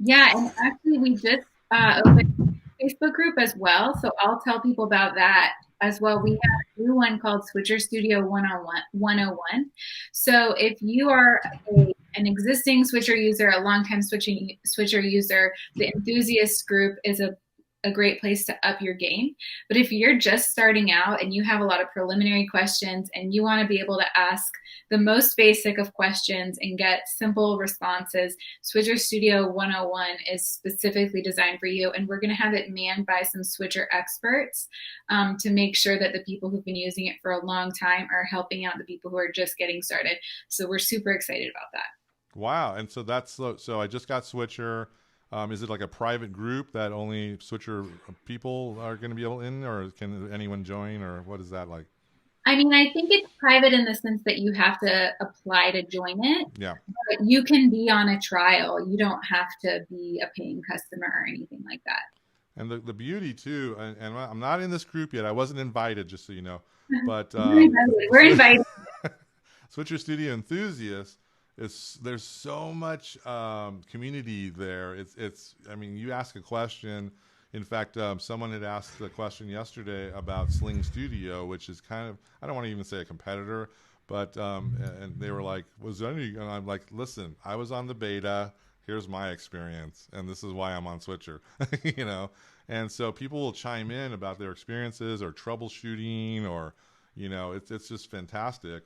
Yeah, and actually we just opened a Facebook group as well, so I'll tell people about that as well. We have a new one called Switcher Studio 101. So if you are an existing Switcher user, a longtime Switcher user, the enthusiast group is a great place to up your game. But if you're just starting out and you have a lot of preliminary questions and you want to be able to ask the most basic of questions and get simple responses, Switcher Studio 101 is specifically designed for you. And we're going to have it manned by some Switcher experts to make sure that the people who've been using it for a long time are helping out the people who are just getting started. So we're super excited about that. Wow. And so so I just got Switcher. Is it like a private group that only Switcher people are going to be able in, or can anyone join, or what is that like? I mean, I think it's private in the sense that you have to apply to join it. Yeah. But you can be on a trial. You don't have to be a paying customer or anything like that. And the beauty too, and I'm not in this group yet. I wasn't invited, just so you know. But we're invited. Switcher Studio Enthusiasts. There's so much community there. I mean, you ask a question. In fact, someone had asked a question yesterday about Sling Studio, which is kind of, I don't want to even say a competitor, but and they were like, was there any? And I'm like, listen, I was on the beta. Here's my experience, and this is why I'm on Switcher. You know, and so people will chime in about their experiences or troubleshooting, or it's just fantastic.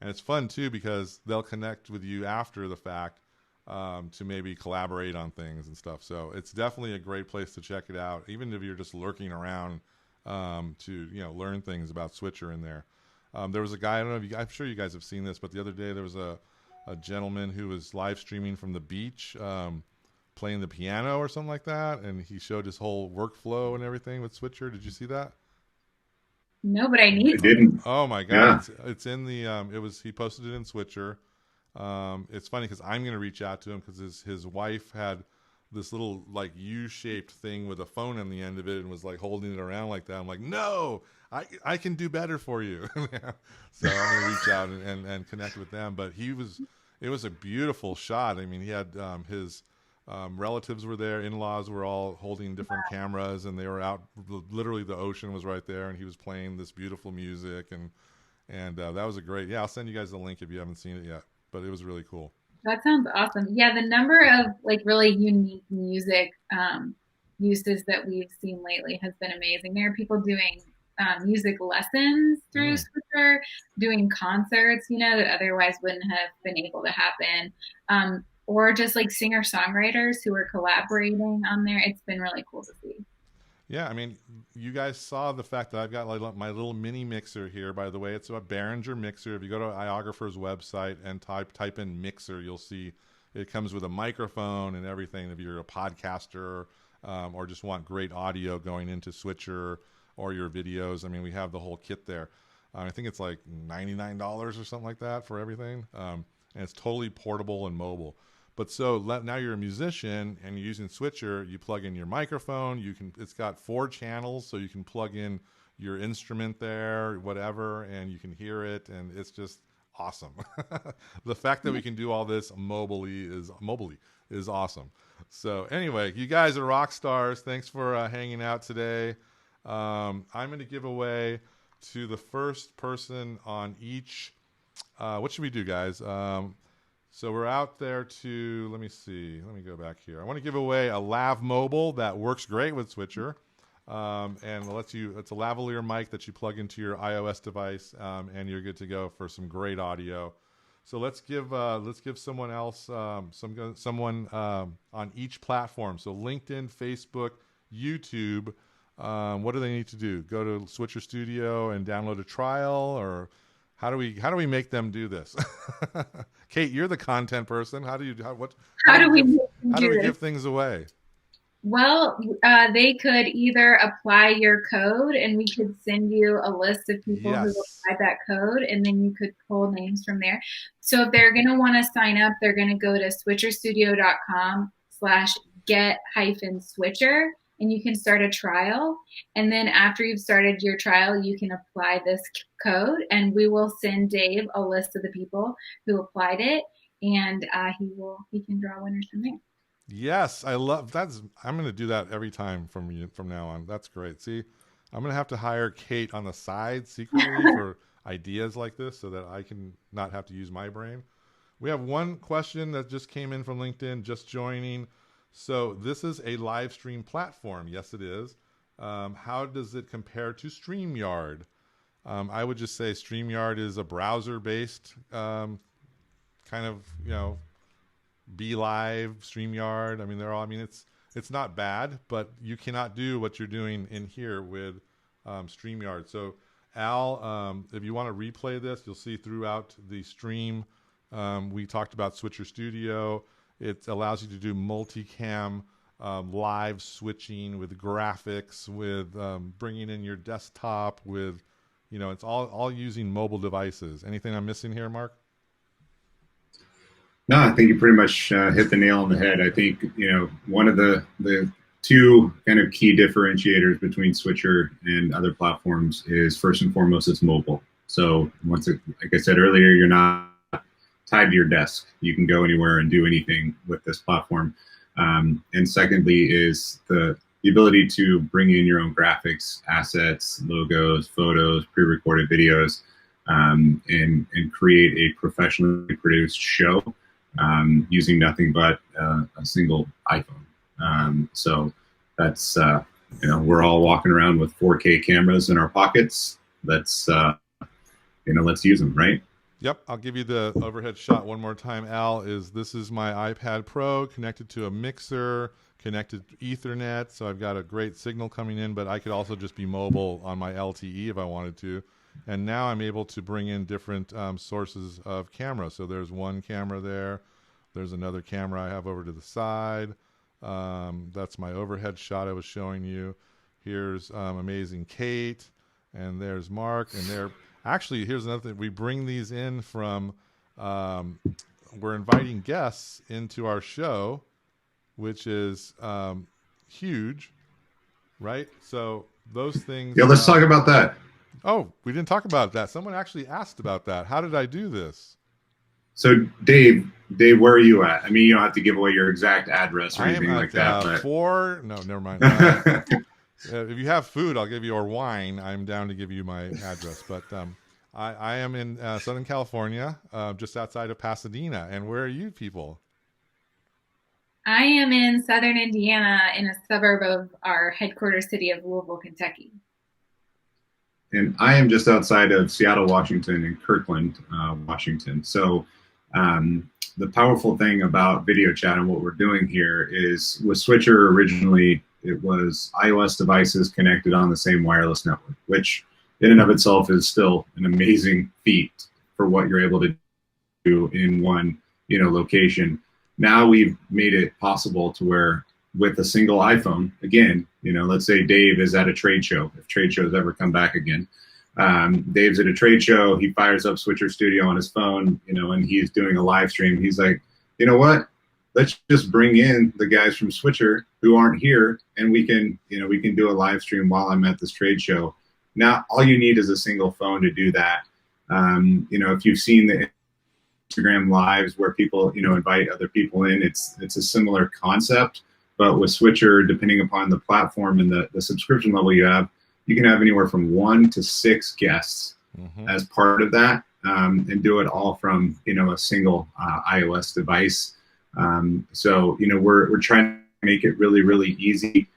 And it's fun too because they'll connect with you after the fact to maybe collaborate on things and stuff. So it's definitely a great place to check it out, even if you're just lurking around to learn things about Switcher in there. There was a guy, I don't know if I'm sure you guys have seen this, but the other day there was a gentleman who was live streaming from the beach, playing the piano or something like that, and he showed his whole workflow and everything with Switcher. Did you see that? No, but I need to. Didn't. Oh my God. Yeah. It's in the, he posted it in Switcher. It's funny because I'm going to reach out to him because his wife had this little like U-shaped thing with a phone on the end of it and was like holding it around like that. I'm like, no, I can do better for you. So I'm going to reach out and connect with them. But it was a beautiful shot. I mean, he had his relatives were there, in-laws were all holding different cameras, and they were out. Literally, the ocean was right there, and he was playing this beautiful music, and that was a great. Yeah, I'll send you guys the link if you haven't seen it yet. But it was really cool. That sounds awesome. Yeah, the number of like really unique music uses that we've seen lately has been amazing. There are people doing music lessons through Switcher, doing concerts, that otherwise wouldn't have been able to happen. Or just like singer-songwriters who are collaborating on there. It's been really cool to see. Yeah, I mean, you guys saw the fact that I've got like my little mini mixer here, by the way. It's a Behringer mixer. If you go to Iographer's website and type in mixer, you'll see it comes with a microphone and everything if you're a podcaster or just want great audio going into Switcher or your videos. I mean, we have the whole kit there. I think it's like $99 or something like that for everything. And it's totally portable and mobile. But so now you're a musician and you're using Switcher, you plug in your microphone, it's got 4 channels, so you can plug in your instrument there, whatever, and you can hear it, and it's just awesome. The fact that we can do all this mobily is awesome. So anyway, you guys are rock stars. Thanks for hanging out today. I'm going to give away to the first person on each. What should we do, guys? So we're out there to, let me see. Let me go back here. I want to give away a Lav Mobile that works great with Switcher. And it's a lavalier mic that you plug into your iOS device, and you're good to go for some great audio. So let's give someone else, someone on each platform. So LinkedIn, Facebook, YouTube. What do they need to do? Go to Switcher Studio and download a trial, or how do we make them do this? Kate, you're the content person. How do we give things away? Well, they could either apply your code, and we could send you a list of people who applied that code, and then you could pull names from there. So if they're going to want to sign up, they're going to go to switcherstudio.com/get-switcher. And you can start a trial. And then after you've started your trial, you can apply this code, and we will send Dave a list of the people who applied it, and he can draw winners from there. Yes, I love that. I'm going to do that every time from now on. That's great. See, I'm going to have to hire Kate on the side secretly for ideas like this so that I can not have to use my brain. We have one question that just came in from LinkedIn, just joining. So this is a live stream platform. Yes, it is. How does it compare to StreamYard? I would just say StreamYard is a browser-based kind of, Be Live, StreamYard. I mean, it's not bad, but you cannot do what you're doing in here with StreamYard. So Al, if you want to replay this, you'll see throughout the stream, we talked about Switcher Studio. It allows you to do multicam live switching with graphics, with bringing in your desktop, with, it's all using mobile devices. Anything I'm missing here, Marc? No, I think you pretty much hit the nail on the head. I think, one of the two kind of key differentiators between Switcher and other platforms is, first and foremost, it's mobile. So like I said earlier, you're not tied to your desk. You can go anywhere and do anything with this platform. And secondly is the ability to bring in your own graphics, assets, logos, photos, pre-recorded videos, and create a professionally produced show using nothing but a single iPhone. So that's, we're all walking around with 4K cameras in our pockets. Let's use them, right? Yep, I'll give you the overhead shot one more time, Al. This is my iPad Pro connected to a mixer, connected to Ethernet, so I've got a great signal coming in, but I could also just be mobile on my LTE if I wanted to. And now I'm able to bring in different sources of camera. So there's one camera there. There's another camera I have over to the side. That's my overhead shot I was showing you. Here's amazing Kate, and there's Marc, and there. Actually, here's another thing. We bring these in from, we're inviting guests into our show, which is huge, right? So those things. Yeah, let's talk about that. Oh, we didn't talk about that. Someone actually asked about that. How did I do this? So Dave, where are you at? I mean, you don't have to give away your exact address or anything like that. No, never mind. If you have food, I'll give you, or wine. I'm down to give you my address. But I am in Southern California, just outside of Pasadena. And where are you people? I am in Southern Indiana, in a suburb of our headquarters city of Louisville, Kentucky. and I am just outside of Seattle, Washington, and Kirkland, Washington. So the powerful thing about video chat and what we're doing here is with Switcher originally, it was iOS devices connected on the same wireless network, which in and of itself is still an amazing feat for what you're able to do in one, location. Now we've made it possible to where with a single iPhone, again, let's say Dave is at a trade show, if trade shows ever come back again. Dave's at a trade show, he fires up Switcher Studio on his phone, and he's doing a live stream. He's like, you know what? Let's just bring in the guys from Switcher who aren't here, and we can do a live stream while I'm at this trade show. Now, all you need is a single phone to do that. If you've seen the Instagram lives where people, invite other people in, it's a similar concept, but with Switcher, depending upon the platform and the subscription level you have, you can have anywhere from 1 to 6 guests as part of that, and do it all from, a single iOS device. So, we're trying to make it really, really easy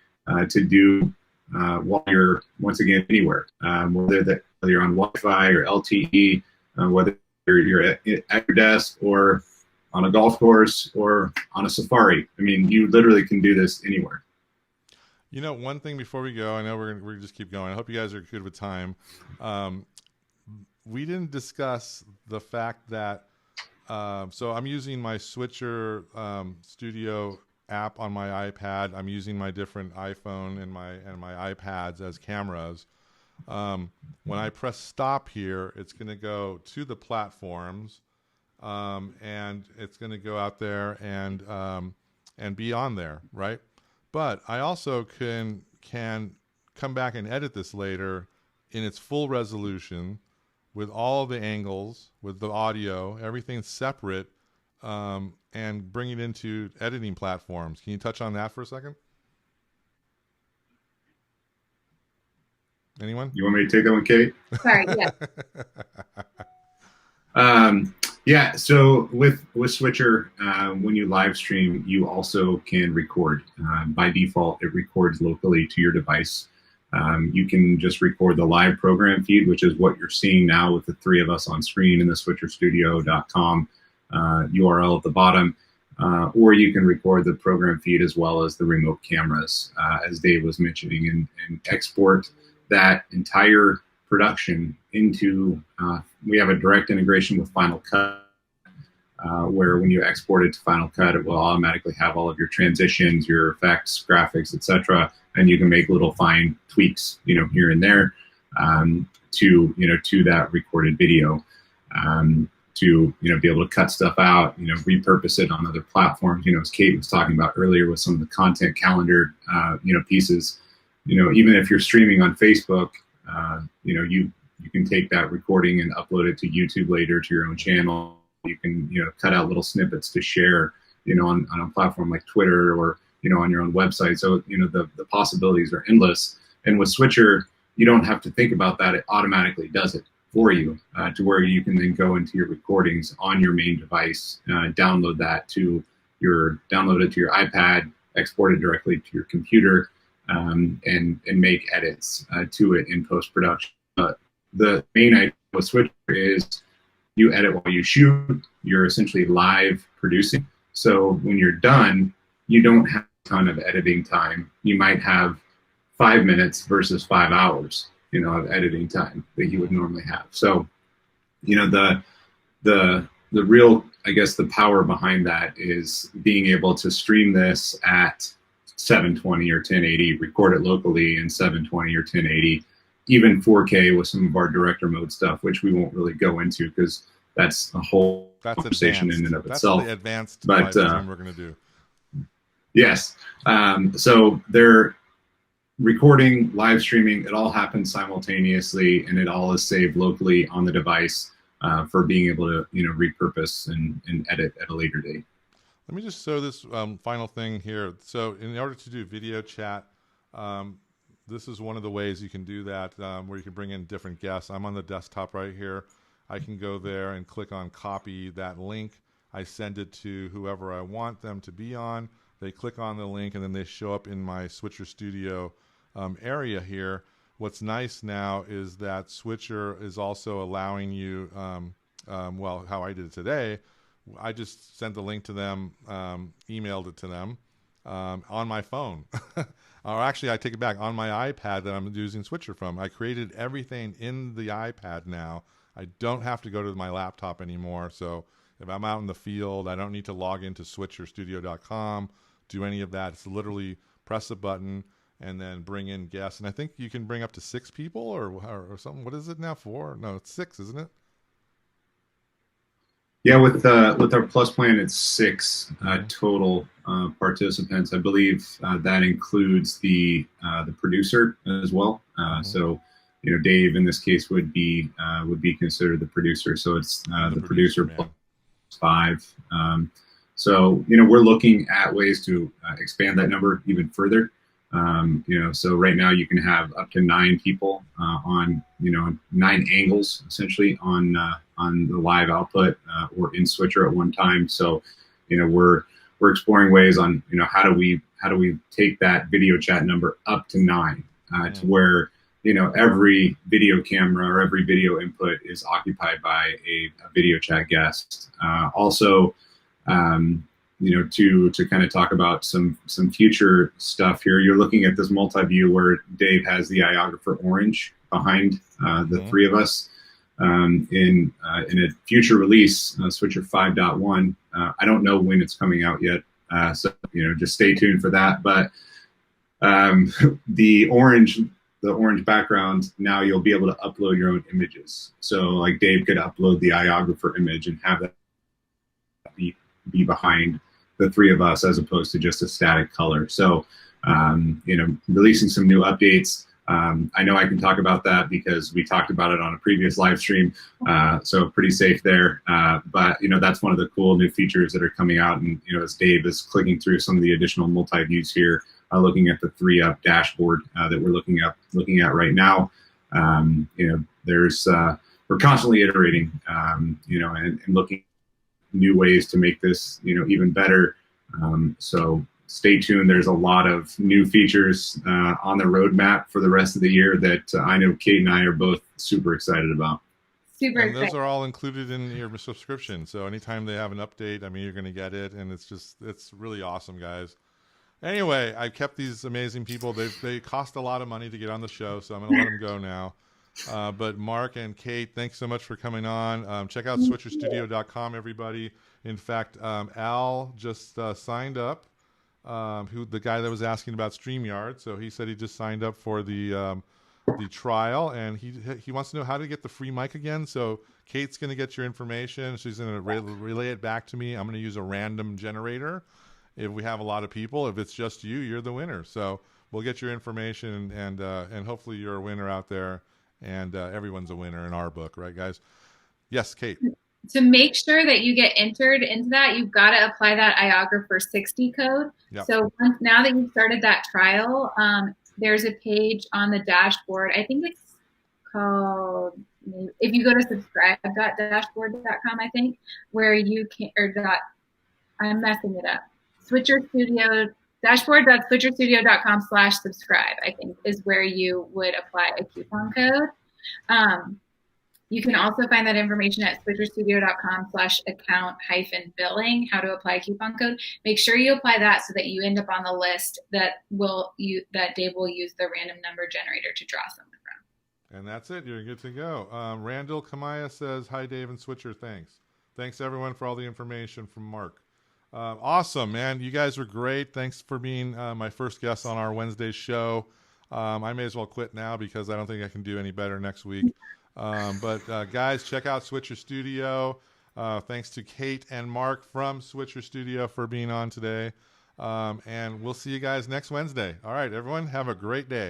to do while you're, once again, anywhere, whether you're on Wi-Fi or LTE, whether you're at your desk or on a golf course or on a safari. I mean, you literally can do this anywhere. One thing before we go, I know we're gonna just keep going. I hope you guys are good with time. We didn't discuss the fact that, so I'm using my Switcher Studio app on my iPad. I'm using my different iPhone and my iPads as cameras. When I press stop here, it's going to go to the platforms, and it's going to go out there and be on there, right? But I also can come back and edit this later in its full resolution with all the angles, with the audio, everything separate, and bring it into editing platforms. Can you touch on that for a second? Anyone? You want me to take that one, Kate? Sorry, yeah. Yeah, so with Switcher, when you live stream, you also can record. By default, it records locally to your device. You can just record the live program feed, which is what you're seeing now with the 3 of us on screen in the switcherstudio.com URL at the bottom. Or you can record the program feed as well as the remote cameras, as Dave was mentioning, and export that entire production into, we have a direct integration with Final Cut, where when you export it to Final Cut, it will automatically have all of your transitions, your effects, graphics, etc., and you can make little fine tweaks, here and there, to that recorded video, to be able to cut stuff out, repurpose it on other platforms. As Kate was talking about earlier with some of the content calendar, pieces. Even if you're streaming on Facebook, you can take that recording and upload it to YouTube later to your own channel. You can, cut out little snippets to share, on a platform like Twitter or, on your own website. So, the possibilities are endless. And with Switcher, you don't have to think about that. It automatically does it for you, to where you can then go into your recordings on your main device, download it to your iPad, export it directly to your computer, and make edits to it in post-production. The main idea with Switcher is you edit while you shoot. You're essentially live producing. So when you're done, you don't have a ton of editing time. You might have 5 minutes versus 5 hours, of editing time that you would normally have. So, the real, I guess, the power behind that is being able to stream this at 720 or 1080, record it locally in 720 or 1080, even 4K with some of our director mode stuff, which we won't really go into because that's a whole conversation in and of itself. That's the advanced live stream we're going to do. Yes. So they're recording, live streaming, it all happens simultaneously, and it all is saved locally on the device for being able to, repurpose and edit at a later date. Let me just show this final thing here. So in order to do video chat, this is one of the ways you can do that, where you can bring in different guests. I'm on the desktop right here. I can go there and click on copy that link. I send it to whoever I want them to be on. They click on the link, and then they show up in my Switcher Studio area here. what's nice now is that Switcher is also allowing you, well, how I did it today, I just sent the link to them, emailed it to them on my phone. Or actually, I take it back, on my iPad that I'm using Switcher from. I created everything in the iPad now. I don't have to go to my laptop anymore. So if I'm out in the field, I don't need to log into switcherstudio.com, do any of that. It's literally press a button and then bring in guests. And I think you can bring up to 6 people or something. What is it now? 4? No, it's 6, isn't it? Yeah, with our plus plan, it's 6 total participants. I believe that includes the producer as well. So, Dave in this case would be considered the producer. So it's the producer plus 5. So we're looking at ways to expand that number even further. So right now you can have up to 9 people on 9 angles essentially on the live output or in Switcher at one time. So we're exploring ways on how do we take that video chat number up to 9 to where every video camera or every video input is occupied by a video chat guest. Also, to kind of talk about some future stuff here. You're looking at this multi-view where Dave has the iographer orange behind the 3 of us. In a future release, Switcher 5.1, I don't know when it's coming out yet, so just stay tuned for that. But the orange background, now you'll be able to upload your own images. So like Dave could upload the iographer image and have that be behind the 3 of us as opposed to just a static color. So releasing some new updates. I know I can talk about that because we talked about it on a previous live stream, so pretty safe there. But that's one of the cool new features that are coming out. And as Dave is clicking through some of the additional multi-views here, looking at the 3-up dashboard that we're looking at right now, there's we're constantly iterating, and looking at new ways to make this even better. So stay tuned. There's a lot of new features on the roadmap for the rest of the year that I know Kate and I are both super excited about. Super and excited. Those are all included in your subscription. So anytime they have an update, I mean, you're going to get it. And it's really awesome, guys. Anyway, I kept these amazing people. They cost a lot of money to get on the show, so I'm going to let them go now. But Marc and Kate, thanks so much for coming on. Check out switcherstudio.com, everybody. In fact, Al just signed up. The guy that was asking about StreamYard, so he said he just signed up for the trial, and he wants to know how to get the free mic again. So Kate's going to get your information. She's going to relay it back to me. I'm going to use a random generator. If we have a lot of people, if it's just you, you're the winner. So we'll get your information, and hopefully you're a winner out there, and everyone's a winner in our book, right, guys? Yes, Kate. To make sure that you get entered into that, you've got to apply that iographer 60 code. Yep. So now that you've started that trial, there's a page on the dashboard. I think it's called, if you go to subscribe.dashboard.com, I think, where you can, I'm messing it up. Switcher Studio, dashboard.switcherstudio.com/subscribe, I think, is where you would apply a coupon code. You can also find that information at switcherstudio.com/account-billing, how to apply a coupon code. Make sure you apply that so that you end up on the list that Dave will use the random number generator to draw someone from. And that's it. You're good to go. Randall Kamaya says, hi, Dave and Switcher. Thanks. Thanks, everyone, for all the information from Marc. Awesome, man. You guys were great. Thanks for being my first guest on our Wednesday show. I may as well quit now because I don't think I can do any better next week. But guys, check out Switcher Studio. Thanks to Kate and Marc from Switcher Studio for being on today. And we'll see you guys next Wednesday. All right, everyone, have a great day.